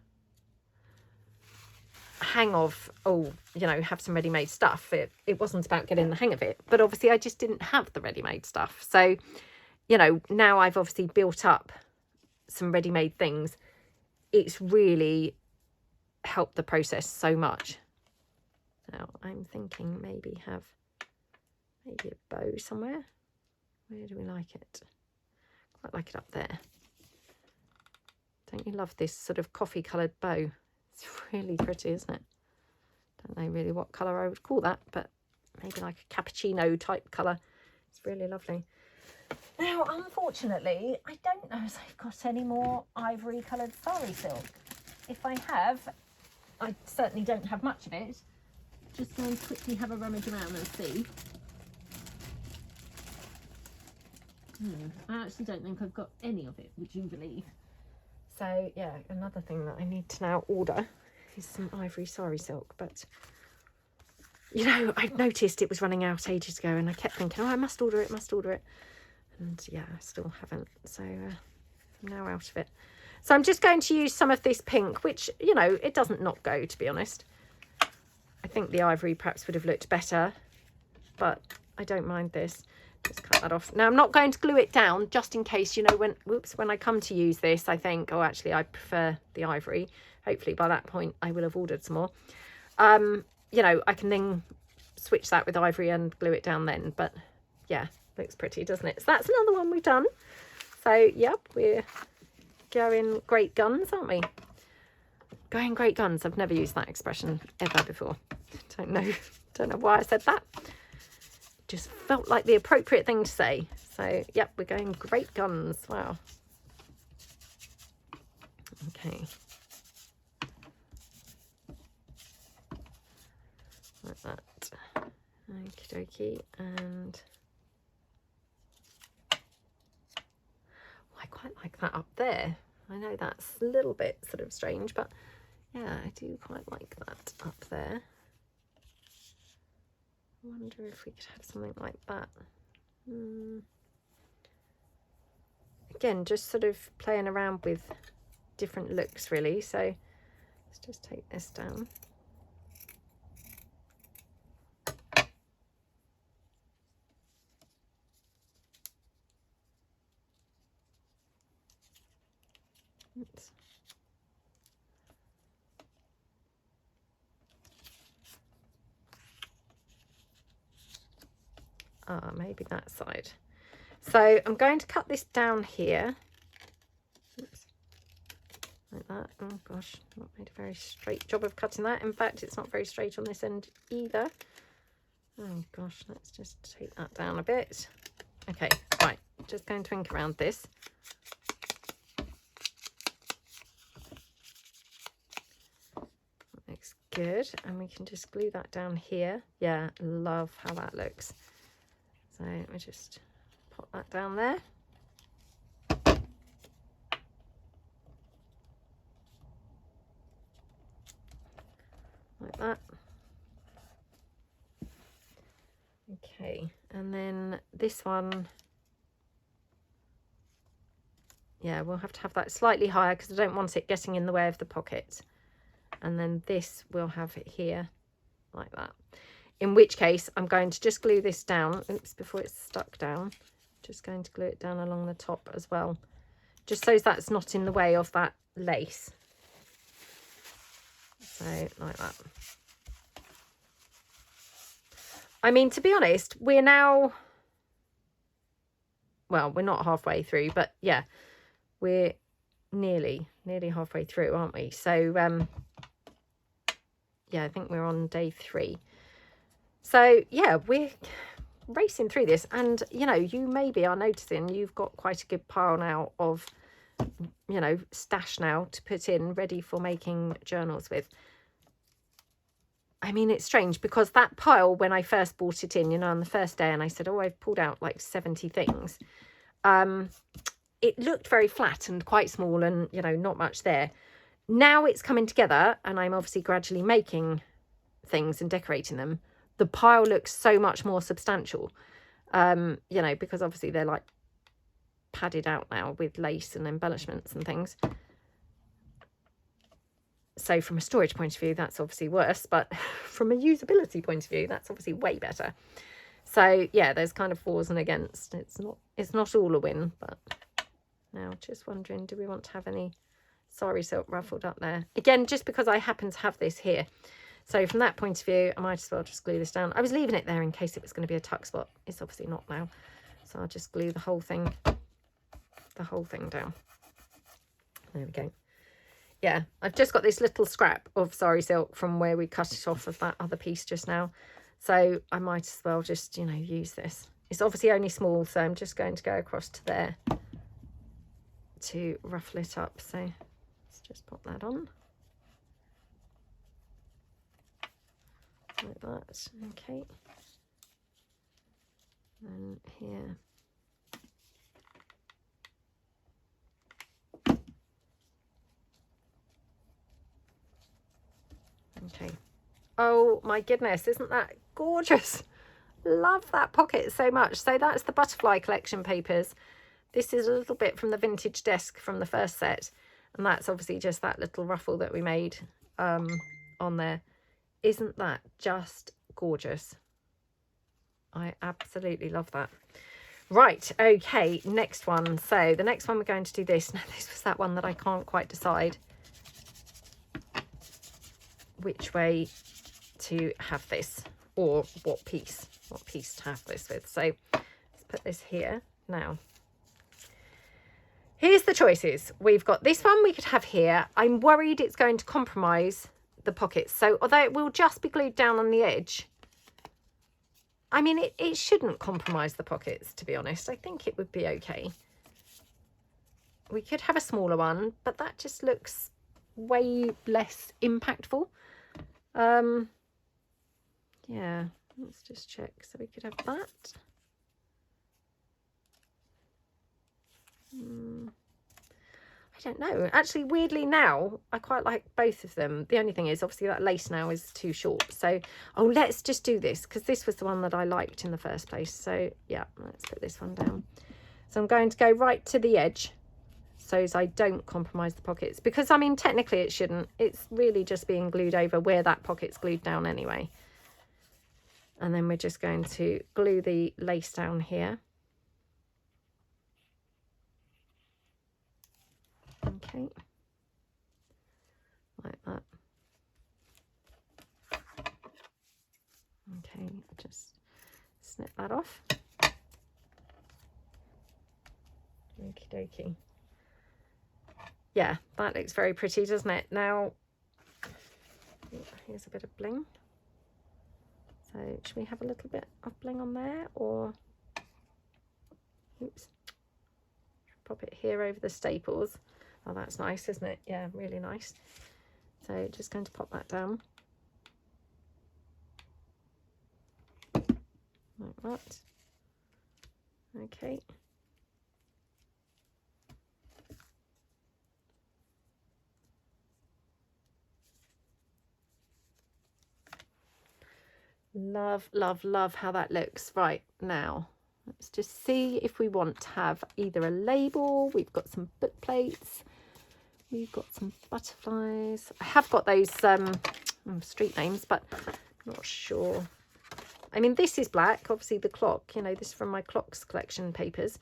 hang of, oh, you know, have some ready-made stuff. It wasn't about getting the hang of it, but obviously I just didn't have the ready-made stuff. So, you know, now I've obviously built up some ready-made things. It's really helped the process so much. Now I'm thinking maybe have a bow somewhere. Where do we like it? Quite like it up there. Don't you love this sort of coffee coloured bow? It's really pretty, isn't it? Don't know really what colour I would call that, but maybe like a cappuccino type colour. It's really lovely. Now, unfortunately, I don't know if I've got any more ivory coloured sari silk. If I have, I certainly don't have much of it. Just going to quickly have a rummage around and see. I actually don't think I've got any of it, would you believe? So yeah, another thing that I need to now order is some ivory sari silk. But you know, I noticed it was running out ages ago, and I kept thinking, oh, I must order it, and yeah, I still haven't. So I'm now out of it. So I'm just going to use some of this pink, which, you know, it doesn't not go, to be honest. I think the ivory perhaps would have looked better, but I don't mind this. Just cut that off. Now I'm not going to glue it down, just in case, you know, when I come to use this, I think, oh, actually I prefer the ivory. Hopefully by that point I will have ordered some more. You know, I can then switch that with ivory and glue it down then. But yeah, looks pretty, doesn't it? So that's another one we've done. So yep, we're going great guns, aren't we? Going great guns. I've never used that expression ever before. Don't know why I said that. Just felt like the appropriate thing to say. So yep, we're going great guns. Wow. Okay, like that. Okie dokie. And I quite like that up there. I know that's a little bit sort of strange, but yeah, I do quite like that up there. I wonder if we could have something like that. Again, just sort of playing around with different looks really. So let's just take this down. Oops. Maybe that side. So I'm going to cut this down here. Oops. Like that. Oh gosh, not made a very straight job of cutting that. In fact, it's not very straight on this end either. Oh gosh, let's just take that down a bit. Okay, right, just going to ink around this. That looks good, and we can just glue that down here. Yeah, love how that looks. So let me just pop that down there. Like that. Okay, and then this one, yeah, we'll have to have that slightly higher because I don't want it getting in the way of the pocket. And then this we'll have it here like that. In which case I'm going to just glue this down. Oops, before it's stuck down. Just going to glue it down along the top as well. Just so that's not in the way of that lace. So like that. I mean, to be honest, we're now, well, we're not halfway through, but yeah, we're nearly halfway through, aren't we? So yeah, I think we're on day 3. So yeah, we're racing through this, and you know, you maybe are noticing you've got quite a good pile now of, you know, stash now to put in ready for making journals with. I mean, it's strange because that pile, when I first brought it in, you know, on the first day, and I said, oh, I've pulled out like 70 things. It looked very flat and quite small and, you know, not much there. Now it's coming together and I'm obviously gradually making things and decorating them. The pile looks so much more substantial, you know, because obviously they're like padded out now with lace and embellishments and things. So from a storage point of view, that's obviously worse, but from a usability point of view, that's obviously way better. So yeah, there's kind of fors and against. It's not all a win, but now just wondering, do we want to have any sari silk ruffled up there? Again, just because I happen to have this here. So from that point of view, I might as well just glue this down. I was leaving it there in case it was going to be a tuck spot. It's obviously not now. So I'll just glue the whole thing down. There we go. Yeah, I've just got this little scrap of sari silk from where we cut it off of that other piece just now. So I might as well just, you know, use this. It's obviously only small, so I'm just going to go across to there to ruffle it up. So let's just pop that on. Like that. Okay. And here. Okay. Oh my goodness, isn't that gorgeous? Love that pocket so much. So that's the butterfly collection papers. This is a little bit from the vintage desk from the first set, and that's obviously just that little ruffle that we made on there. Isn't that just gorgeous? I absolutely love that. Right, okay, next one. So the next one we're going to do this. Now this was that one that I can't quite decide which way to have this, or what piece to have this with. So let's put this here. Now here's the choices. We've got this one we could have here. I'm worried it's going to compromise the pockets, so although it will just be glued down on the edge, I mean it shouldn't compromise the pockets, to be honest. I think it would be okay. We could have a smaller one, but that just looks way less impactful. Yeah, let's just check. So we could have that. I don't know. Actually, weirdly now, I quite like both of them. The only thing is, obviously, that lace now is too short. So, oh, let's just do this, because this was the one that I liked in the first place. So, yeah, let's put this one down. So I'm going to go right to the edge so as I don't compromise the pockets. Because, I mean, technically it shouldn't. It's really just being glued over where that pocket's glued down anyway. And then we're just going to glue the lace down here. Okay, like that. Okay, just snip that off. Okie dokie. Yeah, that looks very pretty, doesn't it? Now, here's a bit of bling. So, should we have a little bit of bling on there, or, oops, pop it here over the staples. Oh, that's nice, isn't it? Yeah, really nice. So, just going to pop that down. Like that. Okay. Love, love, love how that looks. Right, now let's just see if we want to have either a label. We've got some book plates. We've got some butterflies. I have got those street names, but I'm not sure. I mean, this is black, obviously the clock, you know, this is from my clocks collection papers,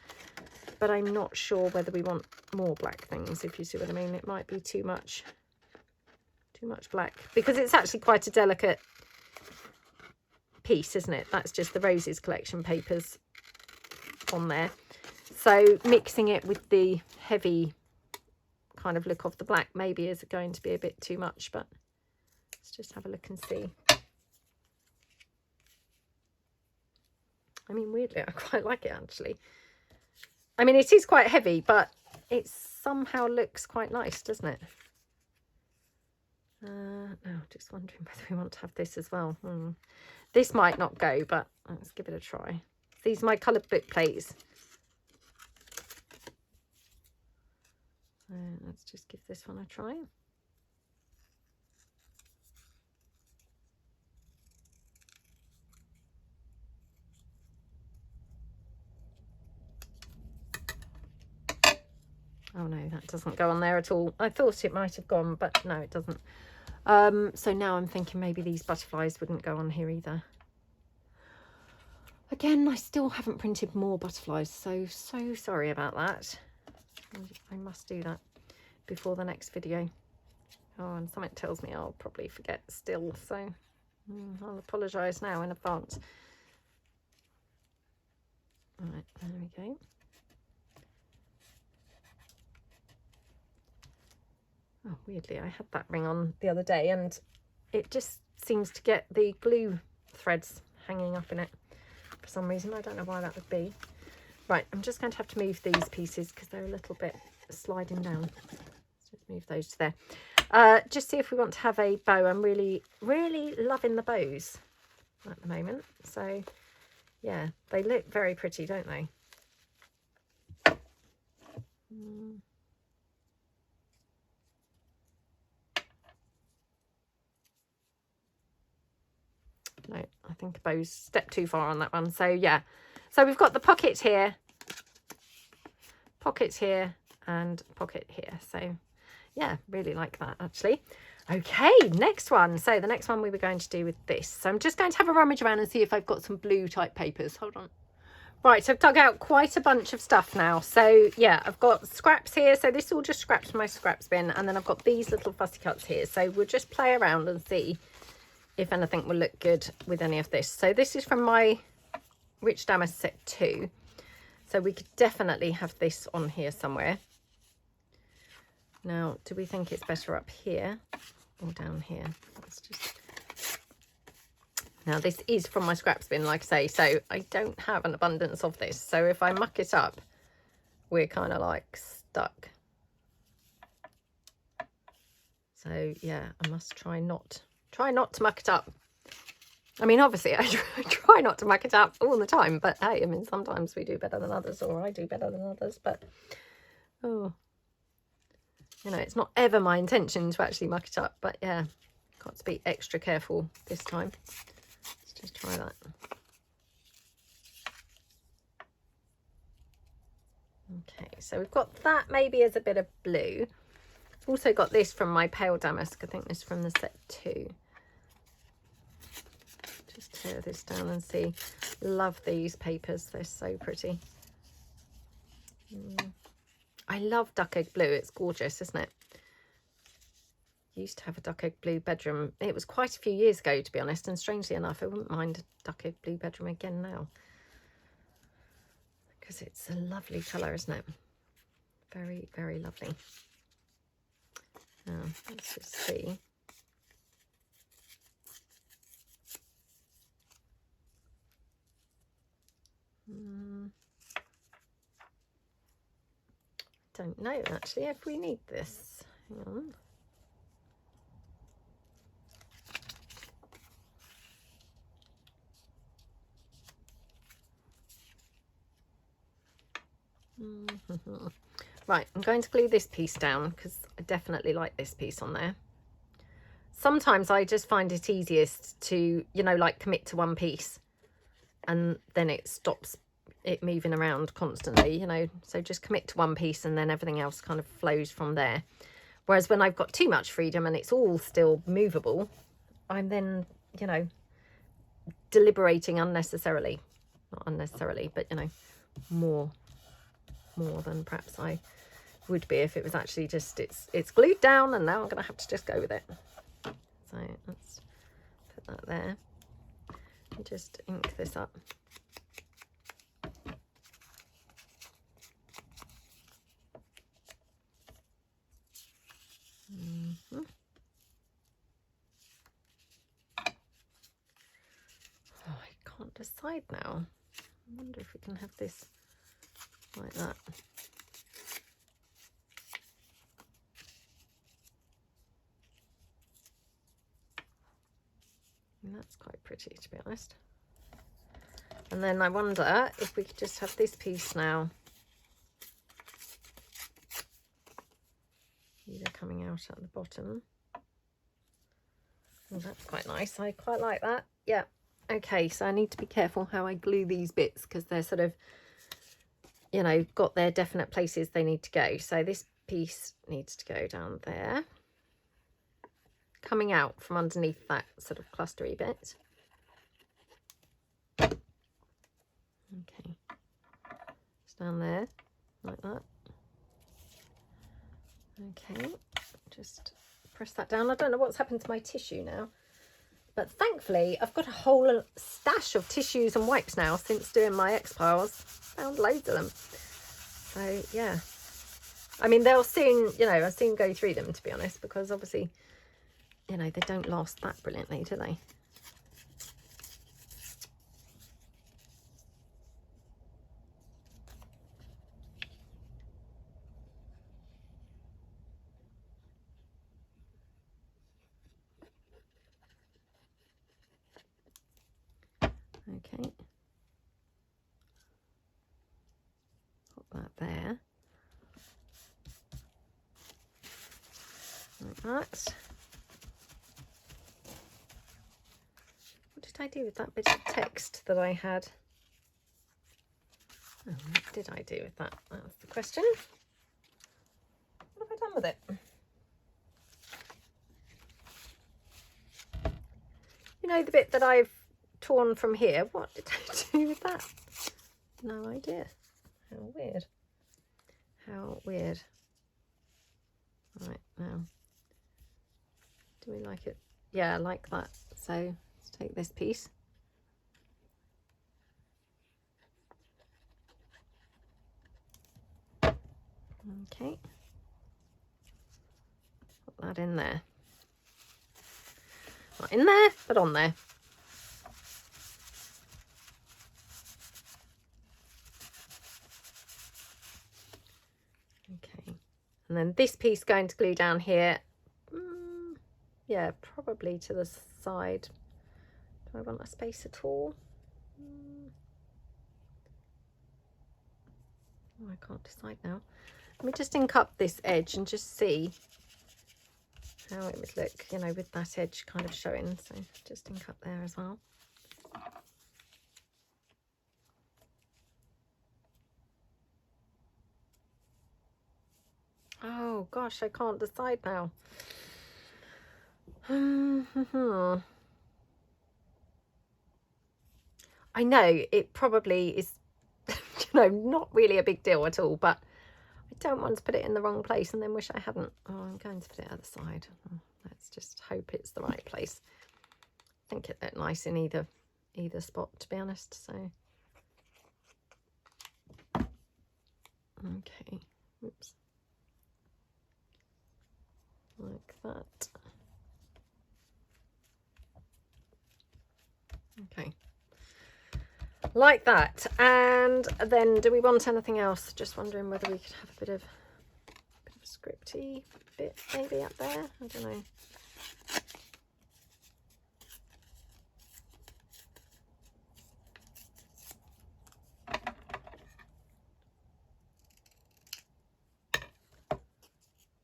but I'm not sure whether we want more black things, if you see what I mean. It might be too much black, because it's actually quite a delicate piece, isn't it? That's just the roses collection papers on there. So mixing it with the heavy kind of look of the black maybe is going to be a bit too much, but let's just have a look and see. I mean, weirdly, I quite like it, actually. I mean, it is quite heavy, but it somehow looks quite nice, doesn't it? Now, just wondering whether we want to have this as well. This might not go, but let's give it a try. These are my coloured book plates. Let's just give this one a try. Oh no, that doesn't go on there at all. I thought it might have gone, but no, it doesn't. So now I'm thinking maybe these butterflies wouldn't go on here either. Again, I still haven't printed more butterflies, so sorry about that. I must do that before the next video. Oh, and something tells me I'll probably forget still, so I'll apologise now in advance. All right, there we go. Oh, weirdly, I had that ring on the other day and it just seems to get the glue threads hanging up in it for some reason. I don't know why that would be. Right, I'm just going to have to move these pieces because they're a little bit sliding down. Let's just move those to there. Just see if we want to have a bow. I'm really loving the bows at the moment. So, yeah, they look very pretty, don't they? No, I think a bow's step too far on that one. So yeah, so we've got the pocket here, and pocket here. So yeah, really like that actually. Okay, next one. So the next one we were going to do with this. So I'm just going to have a rummage around and see if I've got some blue type papers. Hold on. Right, so I've dug out quite a bunch of stuff now. So yeah, I've got scraps here. So this is all just scraps from my scraps bin, and then I've got these little fussy cuts here. So we'll just play around and see if anything will look good with any of this. So this is from my Rich Damask set 2. So we could definitely have this on here somewhere. Now, do we think it's better up here or down here? Let's just... Now, this is from my scraps bin, like I say, so I don't have an abundance of this. So if I muck it up, we're kind of like stuck. So yeah, I must try not to muck it up. I mean, obviously I try not to muck it up all the time, but hey, I mean, sometimes we do better than others, or I do better than others, but oh, You know, it's not ever my intention to actually muck it up, but yeah, got to be extra careful this time. Let's just try that. Okay, so we've got that maybe as a bit of blue. I've also got this from my pale damask. I think this is from the set 2. Just tear this down and see. Love these papers, they're so pretty. I love duck egg blue, it's gorgeous, isn't it? Used to have a duck egg blue bedroom. It was quite a few years ago, to be honest, and strangely enough I wouldn't mind a duck egg blue bedroom again now, because it's a lovely colour, isn't it? Very, very lovely. Now let's just see. Don't know actually if we need this. Hang on. Right, I'm going to glue this piece down because I definitely like this piece on there. Sometimes I just find it easiest to, you know, like commit to one piece and then it stops it moving around constantly, you know, so just commit to one piece and then everything else kind of flows from there. Whereas when I've got too much freedom and it's all still movable, I'm then, you know, deliberating unnecessarily. Not unnecessarily, but, you know, more than perhaps I would be if it was actually just it's glued down and now I'm gonna have to just go with it. So let's put that there and just ink this up. Oh, I can't decide now. I wonder if we can have this like that. And that's quite pretty, to be honest. And then I wonder if we could just have this piece now either coming out at the bottom. Oh, that's quite nice. I quite like that. Yeah. Okay, so I need to be careful how I glue these bits because they're sort of, you know, got their definite places they need to go. So this piece needs to go down there, coming out from underneath that sort of clustery bit. Okay, it's down there like that. Okay, just press that down. I don't know what's happened to my tissue now, but thankfully I've got a whole stash of tissues and wipes now since doing my X-Piles. Found loads of them. So yeah, I mean they'll soon, you know, I'll soon go through them, to be honest, because obviously, you know, they don't last that brilliantly, do they? Okay, put that there, like that. What did I do with that bit of text that I had? Oh, what did I do with that? That's the question. What have I done with it? You know, the bit that I've torn from here, what did I do with that? No idea. How weird. How weird. Right, now, do we like it? Yeah, I like that. So let's take this piece. Okay. Put that in there. Not in there, but on there. Okay, and then this piece going to glue down here. Yeah, probably to the side. Do I want a space at all? Oh, I can't decide now. Let me just ink up this edge and just see how it would look, you know, with that edge kind of showing. So just ink up there as well. Oh gosh, I can't decide now. I know it probably is, you know, not really a big deal at all, but I don't want to put it in the wrong place and then wish I hadn't. Oh, I'm going to put it at the side. Let's just hope it's the right place. I think it looked nice in either spot, to be honest. So, okay, oops, like that. Okay, like that. And then, do we want anything else? Just wondering whether we could have a bit of a scripty bit maybe up there. I don't know.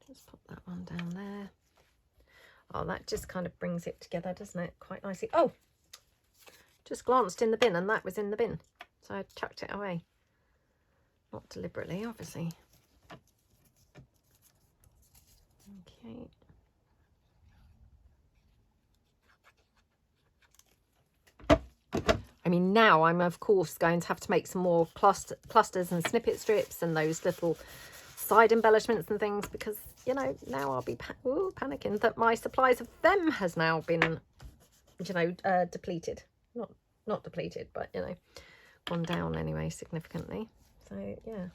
Just pop that one down there. Oh, that just kind of brings it together, doesn't it? Quite nicely. Oh, just glanced in the bin and that was in the bin. So I chucked it away. Not deliberately, obviously. Okay. I mean, now I'm, of course, going to have to make some more clusters and snippet strips and those little side embellishments and things because, you know, now I'll be panicking that my supplies of them has now been, you know, depleted. Not depleted, but, you know, gone down anyway significantly. So, yeah.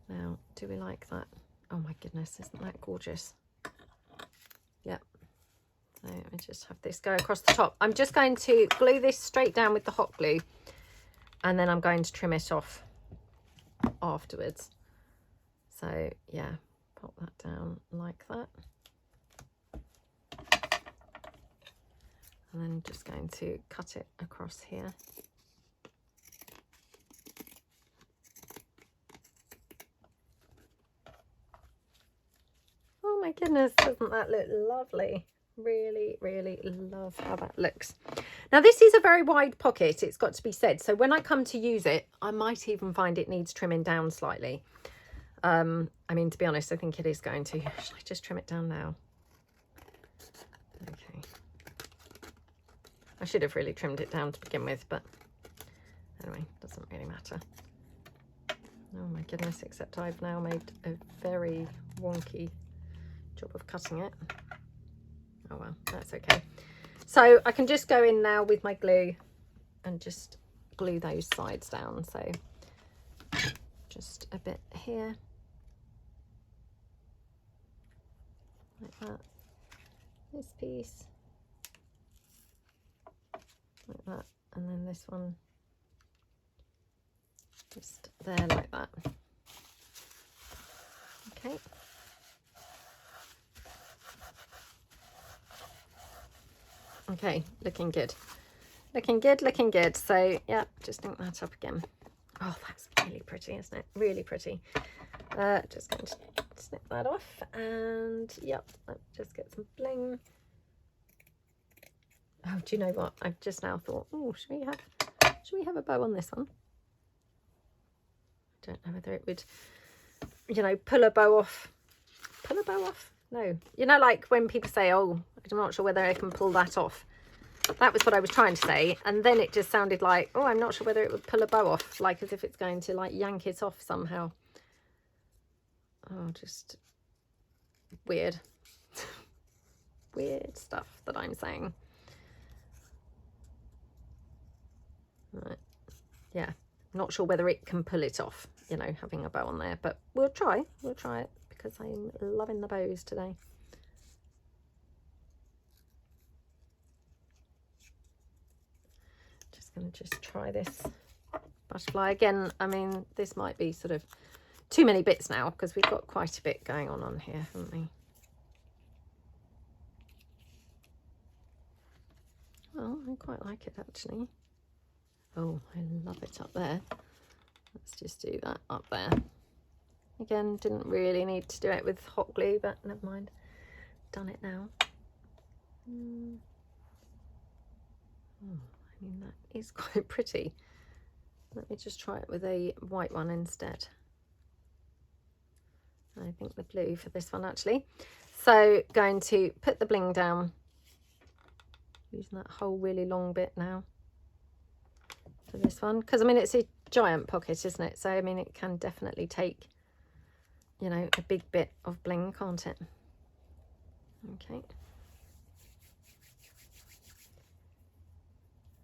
Now, do we like that? Oh, my goodness, isn't that gorgeous? Yep. So let me just have this go across the top. I'm just going to glue this straight down with the hot glue and then I'm going to trim it off afterwards. So yeah, pop that down like that. And then just going to cut it across here. Oh my goodness, doesn't that look lovely? Really, really love how that looks. Now this is a very wide pocket, it's got to be said. So when I come to use it, I might even find it needs trimming down slightly. I mean, to be honest, I think it is going to. Should I just trim it down now? Okay. I should have really trimmed it down to begin with, but anyway, doesn't really matter. Oh my goodness, except I've now made a very wonky job of cutting it. Oh well, that's okay. So I can just go in now with my glue and just glue those sides down. So just a bit here, like that. This piece, like that, and then this one just there like that. Okay. Okay, looking good. Looking good, looking good. So yeah, just ink that up again. Oh, that's really pretty, isn't it? Really pretty. Just going to snip that off and yep, let's just get some bling. Oh, do you know what? I've just now thought, oh, should we have a bow on this one? I don't know whether it would, you know, pull a bow off. Pull a bow off? No. You know, like when people say, oh, I'm not sure whether I can pull that off. That was what I was trying to say. And then it just sounded like, oh, I'm not sure whether it would pull a bow off, like as if it's going to like yank it off somehow. Oh, just weird. Weird stuff that I'm saying. Right. Yeah. Not sure whether it can pull it off, you know, having a bow on there, but we'll try it because I'm loving the bows today. Going to just try this butterfly again. I mean, this might be sort of too many bits now because we've got quite a bit going on here, haven't we? Well, I quite like it actually. Oh, I love it up there. Let's just do that up there. Again, didn't really need to do it with hot glue, but never mind. Done it now. I mean, that is quite pretty. Let me just try it with a white one instead. I think the blue for this one actually. So going to put the bling down, using that whole really long bit now for this one, because I mean it's a giant pocket, isn't it? So I mean it can definitely take, you know, a big bit of bling, can't it? Okay.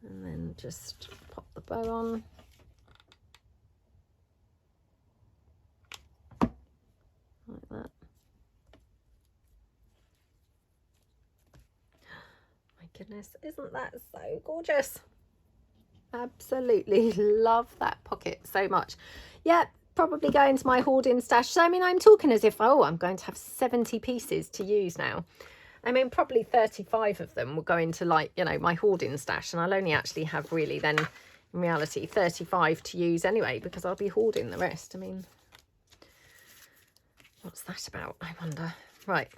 And then just pop the bow on. Like that. My goodness, isn't that so gorgeous? Absolutely love that pocket so much. Yeah, probably go into my hoarding stash. So I mean, I'm talking as if, oh, I'm going to have 70 pieces to use now. I mean, probably 35 of them will go into, like, you know, my hoarding stash, and I'll only actually have really then in reality 35 to use anyway, because I'll be hoarding the rest. I mean, what's that about, I wonder? Right,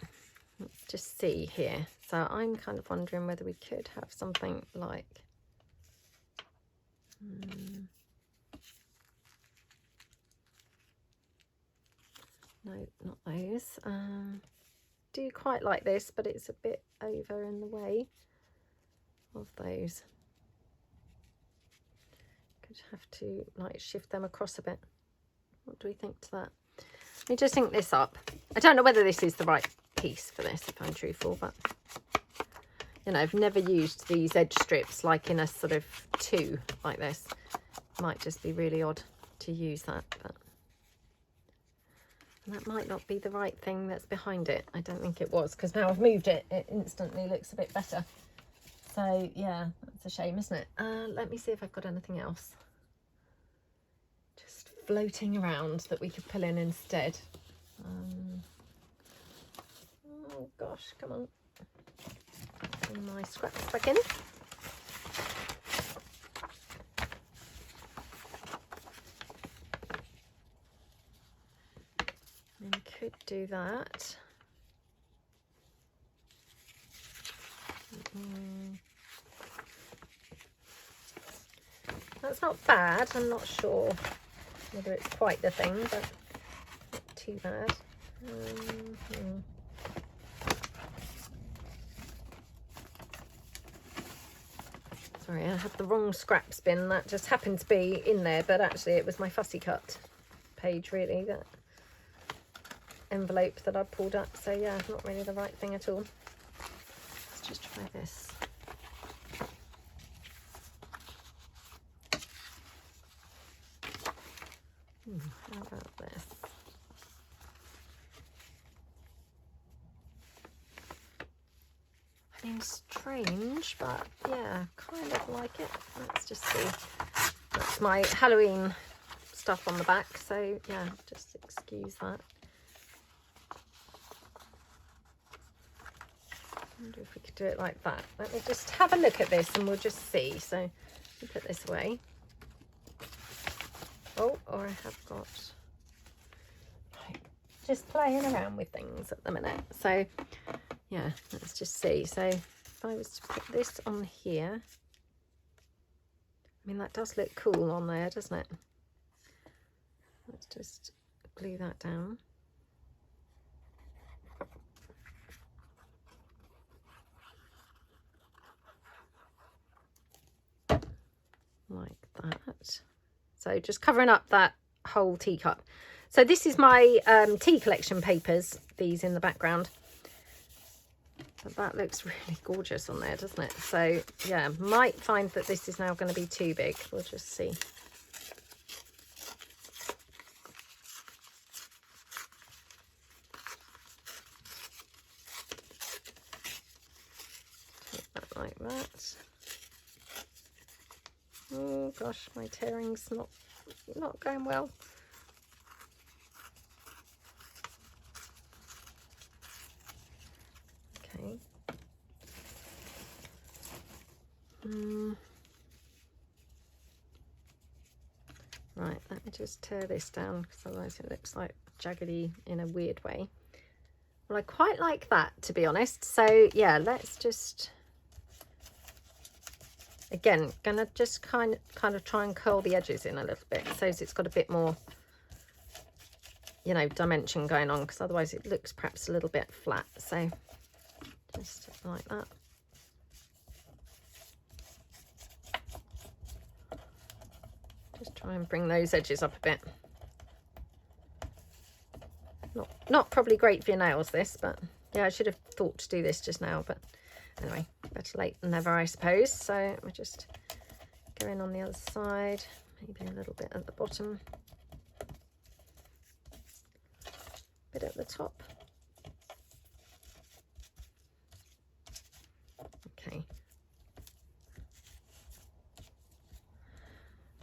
let's just see here. So I'm kind of wondering whether we could have something like no, not those. Do quite like this, but it's a bit over in the way of those. Could have to like shift them across a bit. What do we think to that? Let me just ink this up. I don't know whether this is the right piece for this, if I'm truthful, but you know, I've never used these edge strips like in a sort of two like this. Might just be really odd to use that, but and that might not be the right thing that's behind it. I don't think it was, because now I've moved it, it instantly looks a bit better. So yeah, that's a shame, isn't it? Let me see if I've got anything else just floating around that we could pull in instead. Oh gosh, come on. Put my scraps back in. And could do that. That's not bad. I'm not sure whether it's quite the thing, but not too bad. Sorry, I had the wrong scraps bin. That just happened to be in there, but actually it was my fussy cut page, really, that envelope that I pulled up. So yeah, not really the right thing at all. Let's just try this. How about this? I mean, strange, but yeah, kind of like it. Let's just see. That's my Halloween stuff on the back, so yeah, just excuse that. I wonder if we could do it like that. Let me just have a look at this and we'll just see. So let me put this away. Oh, or I have got, right, just playing around with things at the minute. So yeah, let's just see. So if I was to put this on here, I mean, that does look cool on there, doesn't it? Let's just glue that down. Like that. So just covering up that whole teacup. So this is my tea collection papers, these in the background. But that looks really gorgeous on there, doesn't it? So yeah, might find that this is now going to be too big. We'll just see. Take that like that. Oh gosh, my tearing's not going well. Okay. Right, let me just tear this down because otherwise it looks like jaggedy in a weird way. Well, I quite like that, to be honest. So yeah, let's just, again, gonna just kind of try and curl the edges in a little bit so it's got a bit more, you know, dimension going on, because otherwise it looks perhaps a little bit flat. So just like that. Just try and bring those edges up a bit. Not probably great for your nails, this, but yeah, I should have thought to do this just now, but anyway, better late than never, I suppose. So we're just going on the other side, maybe a little bit at the bottom, a bit at the top. Okay.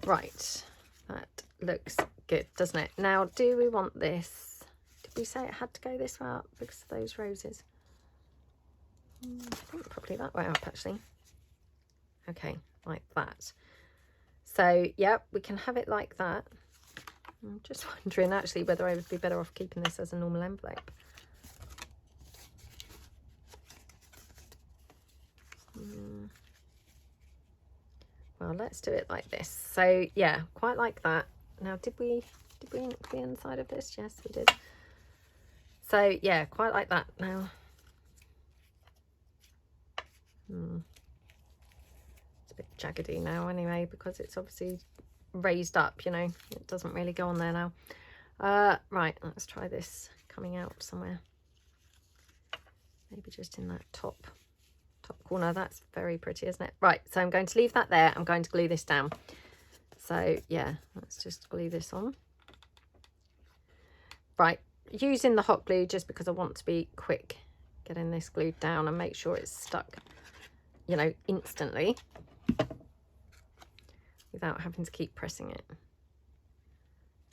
Right, that looks good, doesn't it? Now, do we want this? Did we say it had to go this way up because of those roses? I think probably that way up, actually. Okay, like that. So, yeah, we can have it like that. I'm just wondering, actually, whether I would be better off keeping this as a normal envelope. Well, let's do it like this. So, yeah, quite like that. Now, did we ink the inside of this? Yes, we did. So, yeah, quite like that now. It's a bit jaggedy now anyway, because it's obviously raised up, you know. It doesn't really go on there now. Right, let's try this coming out somewhere. Maybe just in that top corner. That's very pretty, isn't it? Right, so I'm going to leave that there. I'm going to glue this down. So, yeah, let's just glue this on. Right, using the hot glue just because I want to be quick getting this glued down and make sure it's stuck, you know, instantly without having to keep pressing it.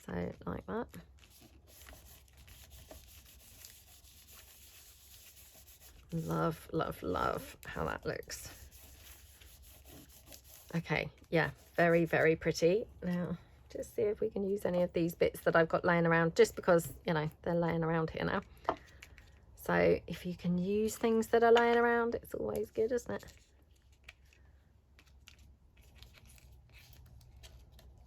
So like that. Love, love, love how that looks. Okay, yeah, very, very pretty. Now just see if we can use any of these bits that I've got laying around, just because, you know, they're laying around here now. So if you can use things that are laying around, it's always good, isn't it?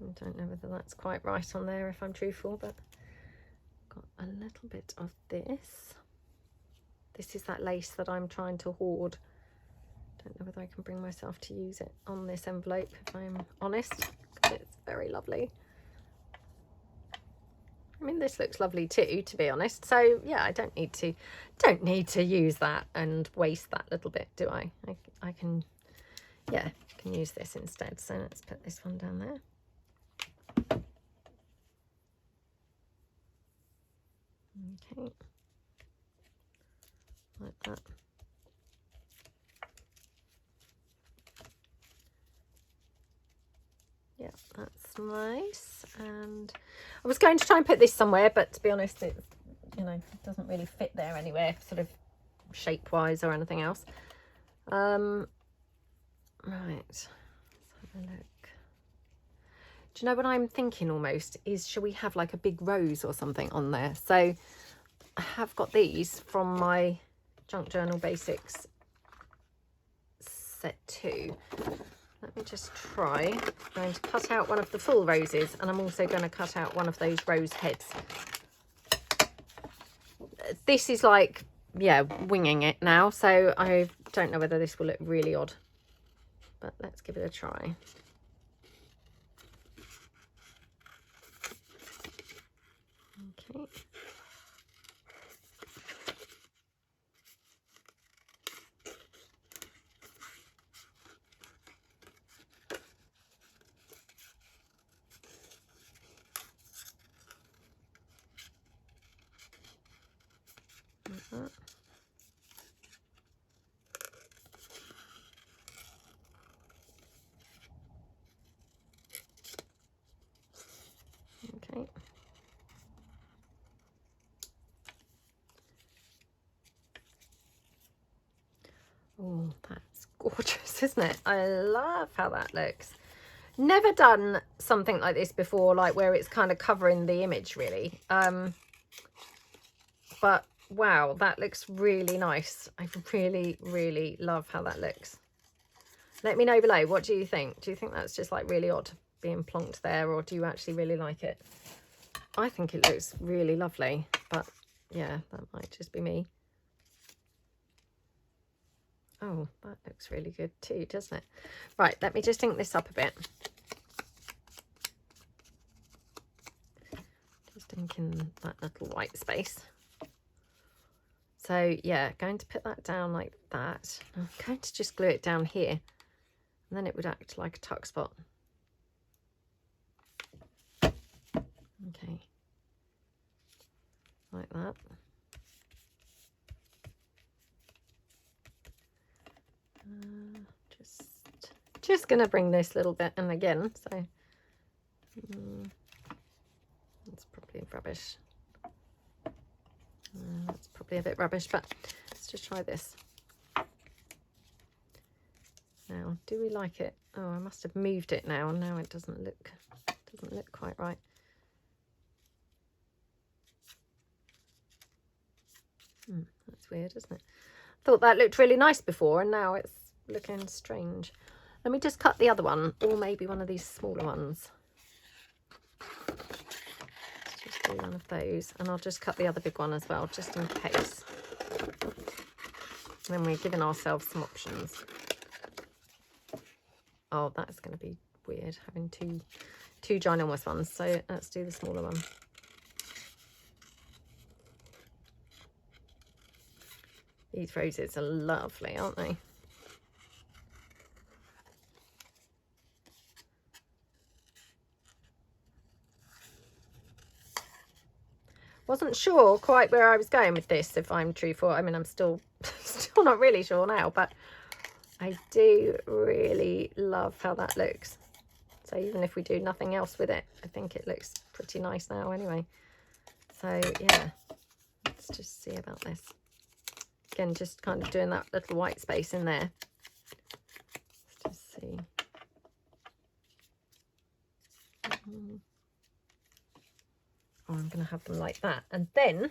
I don't know whether that's quite right on there, if I'm truthful, but got a little bit of this. This is that lace that I'm trying to hoard. Don't know whether I can bring myself to use it on this envelope, if I'm honest, because it's very lovely. I mean, this looks lovely too, to be honest. So yeah, I don't need to use that and waste that little bit, do I? I can, yeah, can use this instead. So let's put this one down there. Okay, like that. Yeah, that's nice. And I was going to try and put this somewhere, but to be honest, it's, you know, it doesn't really fit there anywhere, sort of shape wise or anything else. Right, let's have a look. Do you know what I'm thinking almost is, shall we have like a big rose or something on there? So I have got these from my Junk Journal Basics set 2. Let me just try. I'm going to cut out one of the full roses, and I'm also going to cut out one of those rose heads. This is like, yeah, winging it now, so I don't know whether this will look really odd, but let's give it a try. Okay. Like that. Okay. Oh, that's gorgeous, isn't it? I love how that looks. Never done something like this before, like where it's kind of covering the image really. But wow, that looks really nice. I really, really love how that looks. Let me know below, what do you think? Do you think that's just like really odd being plonked there, or do you actually really like it? I think it looks really lovely, but yeah, that might just be me. Oh, that looks really good too, doesn't it? Right, let me just ink this up a bit. Just inking that little white space. So yeah, going to put that down like that. I'm going to just glue it down here, and then it would act like a tuck spot. Okay, like that. Just gonna bring this little bit in again, so that's probably rubbish. That's probably a bit rubbish, but let's just try this. Now, do we like it? Oh, I must have moved it now, and now it doesn't look quite right. That's weird, isn't it? Thought that looked really nice before, and now it's looking strange. Let me just cut the other one, or maybe one of these smaller ones. Let's just do one of those, and I'll just cut the other big one as well, just in case. And then we're giving ourselves some options. Oh, that's going to be weird, having two ginormous ones. So let's do the smaller one. These roses are lovely, aren't they? Wasn't sure quite where I was going with this, if I'm truthful. I mean, I'm still not really sure now, but I do really love how that looks. So even if we do nothing else with it, I think it looks pretty nice now anyway. So yeah, let's just see about this. Again, just kind of doing that little white space in there. Let's just see. Oh, I'm going to have them like that. And then,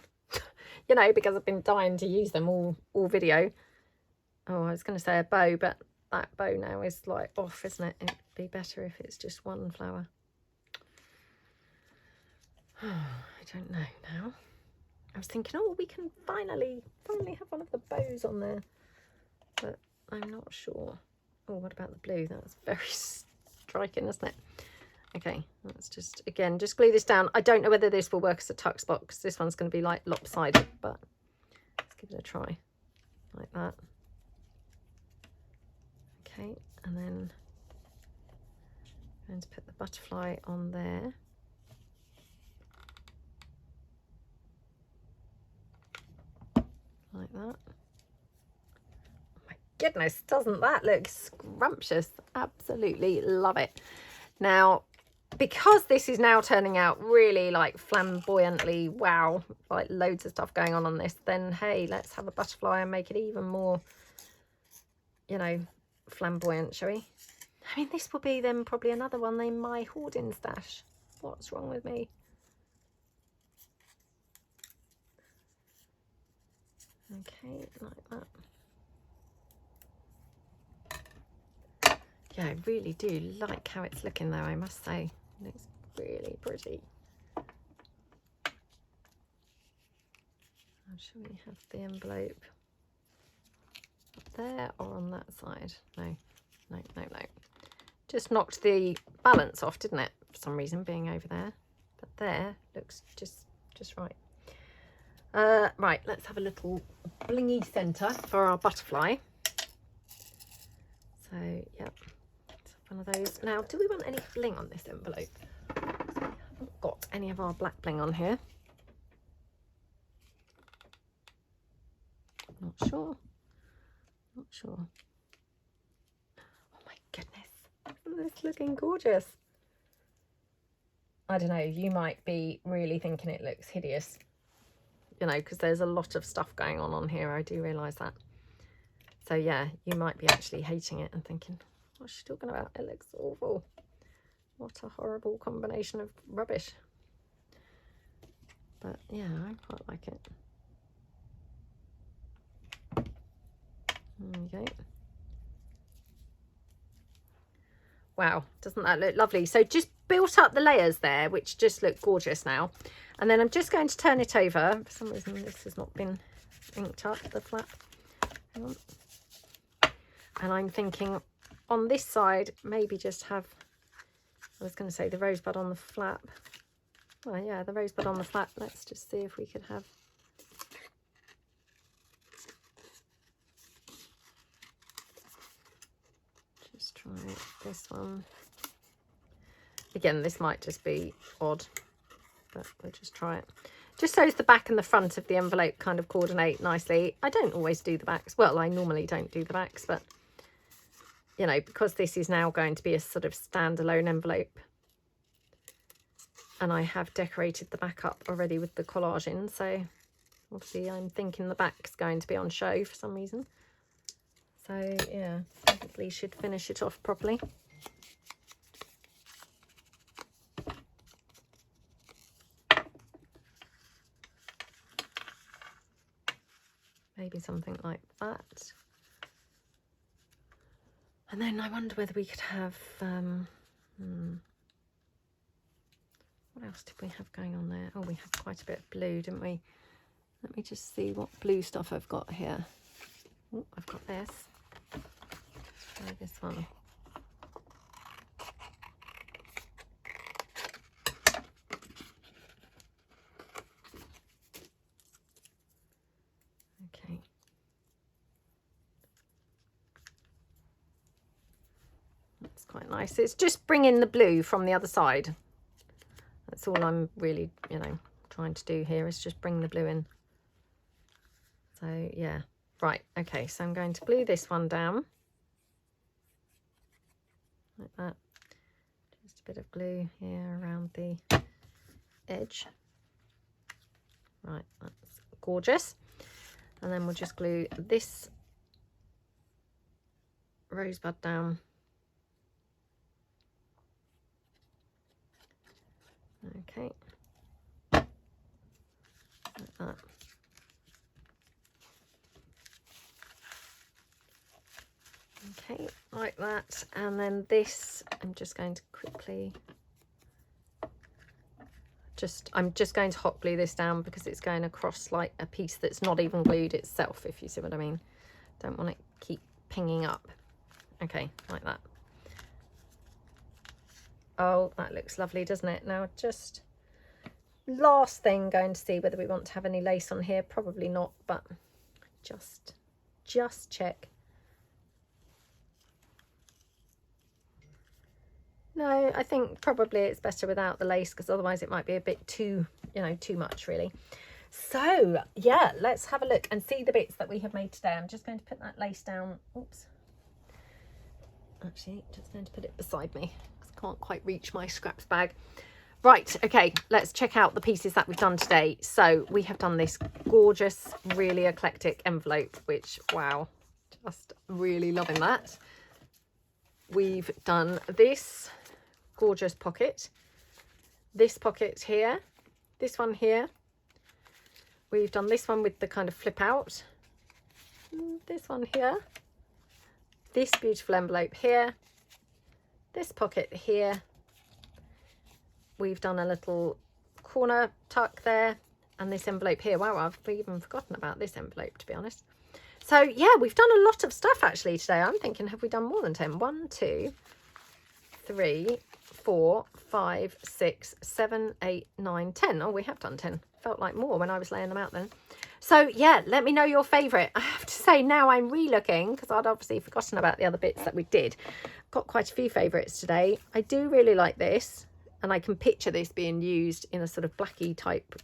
you know, because I've been dying to use them all video. Oh, I was going to say a bow, but that bow now is like off, isn't it? It'd be better if it's just one flower. Oh, I don't know now. I was thinking, oh, we can finally have one of the bows on there, but I'm not sure. Oh, what about the blue? That's very striking, isn't it? Okay, let's just, again, just glue this down. I don't know whether this will work as a tuck spot, because this one's going to be like lopsided, but let's give it a try, like that. Okay, and then I'm going to put the butterfly on there. Like that. Oh my goodness, doesn't that look scrumptious? Absolutely love it. Now, because this is now turning out really like flamboyantly, wow, like loads of stuff going on this, then hey, let's have a butterfly and make it even more, you know, flamboyant, shall we? I mean, this will be then probably another one in my hoarding stash. What's wrong with me? Okay, like that. Yeah, I really do like how it's looking though, I must say. It looks really pretty. Shall we have the envelope up there or on that side? No. Just knocked the balance off, didn't it? For some reason, being over there. But there looks just right. Right, let's have a little blingy centre for our butterfly. So, yep, let's have one of those. Now, do we want any bling on this envelope? We haven't got any of our black bling on here. Not sure. Oh my goodness, isn't this looking gorgeous? I don't know, you might be really thinking it looks hideous, you know, because there's a lot of stuff going on here. I do realise that. So yeah, you might be actually hating it and thinking, what's she talking about? It looks awful. What a horrible combination of rubbish. But yeah, I quite like it. There we go. Wow, doesn't that look lovely? So just built up the layers there, which just look gorgeous now. And then I'm just going to turn it over. For some reason, this has not been inked up, the flap. Hang on. And I'm thinking on this side, maybe just have, I was going to say the rosebud on the flap. Well, yeah, the rosebud on the flap. Let's just see if we could have. Just try this one. Again, this might just be odd, but we'll just try it. Just so the back and the front of the envelope kind of coordinate nicely. I don't always do the backs. Well, I normally don't do the backs, but you know, because this is now going to be a sort of standalone envelope, and I have decorated the back up already with the collage in, so obviously I'm thinking the back's going to be on show for some reason. So yeah, probably should finish it off properly. Maybe something like that. And then I wonder whether we could have, what else did we have going on there? Oh, we had quite a bit of blue, didn't we? Let me just see what blue stuff I've got here. Oh, I've got this. Let's try this one. Okay. That's quite nice. It's just bringing the blue from the other side. That's all I'm really, you know, trying to do here, is just bring the blue in. So yeah, right, okay, so I'm going to glue this one down like that. Just a bit of glue here around the edge. Right, that's gorgeous. And then we'll just glue this rosebud down. Okay, like that. Okay, like that. And then this, I'm just going to quickly, I'm just going to hot glue this down because it's going across like a piece that's not even glued itself, if you see what I mean. Don't want it to keep pinging up. Okay, like that. Oh, that looks lovely, doesn't it? Now, just last thing, going to see whether we want to have any lace on here. Probably not, but just check. No, I think probably it's better without the lace, because otherwise it might be a bit too, you know, too much really. So yeah, let's have a look and see the bits that we have made today. I'm just going to put that lace down. Oops. Actually, just going to put it beside me because I can't quite reach my scraps bag. Right, okay, let's check out the pieces that we've done today. So we have done this gorgeous, really eclectic envelope, which, wow, just really loving that. We've done this gorgeous pocket, this pocket here, this one here. We've done this one with the kind of flip out, this one here, this beautiful envelope here, this pocket here. We've done a little corner tuck there, and this envelope here. Wow, I've even forgotten about this envelope, to be honest. So yeah, we've done a lot of stuff actually today. I'm thinking, have we done more than 10? 1, 2, 3, 4, 5, 6, 7, 8, 9, 10. Oh, we have done 10. Felt like more when I was laying them out then. So yeah, let me know your favourite. I have to say, now I'm re-looking, because I'd obviously forgotten about the other bits that we did. Got quite a few favourites today. I do really like this, and I can picture this being used in a sort of blacky type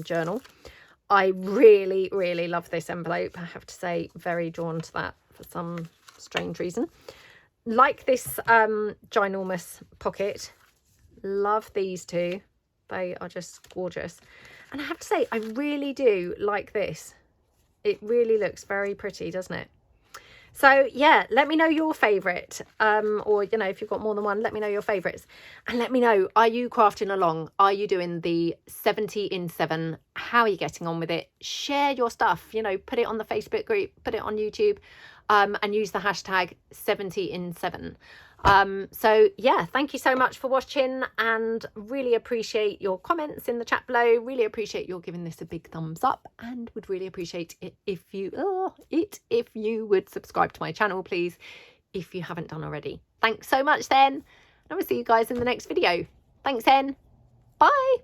journal. I really, really love this envelope. I have to say, very drawn to that for some strange reason. Like this ginormous pocket. Love these two. They are just gorgeous. And I have to say, I really do like this. It really looks very pretty, doesn't it? So yeah, let me know your favourite, or you know, if you've got more than one, let me know your favourites, and let me know, are you crafting along? Are you doing the 70 in 7? How are you getting on with it? Share your stuff, you know, put it on the Facebook group, put it on YouTube, and use the hashtag 70 in 7. So yeah, thank you so much for watching, and really appreciate your comments in the chat below. Really appreciate your giving this a big thumbs up, and would really appreciate it if you would subscribe to my channel, please, if you haven't done already. Thanks so much then, and I will see you guys in the next video. Thanks then, bye.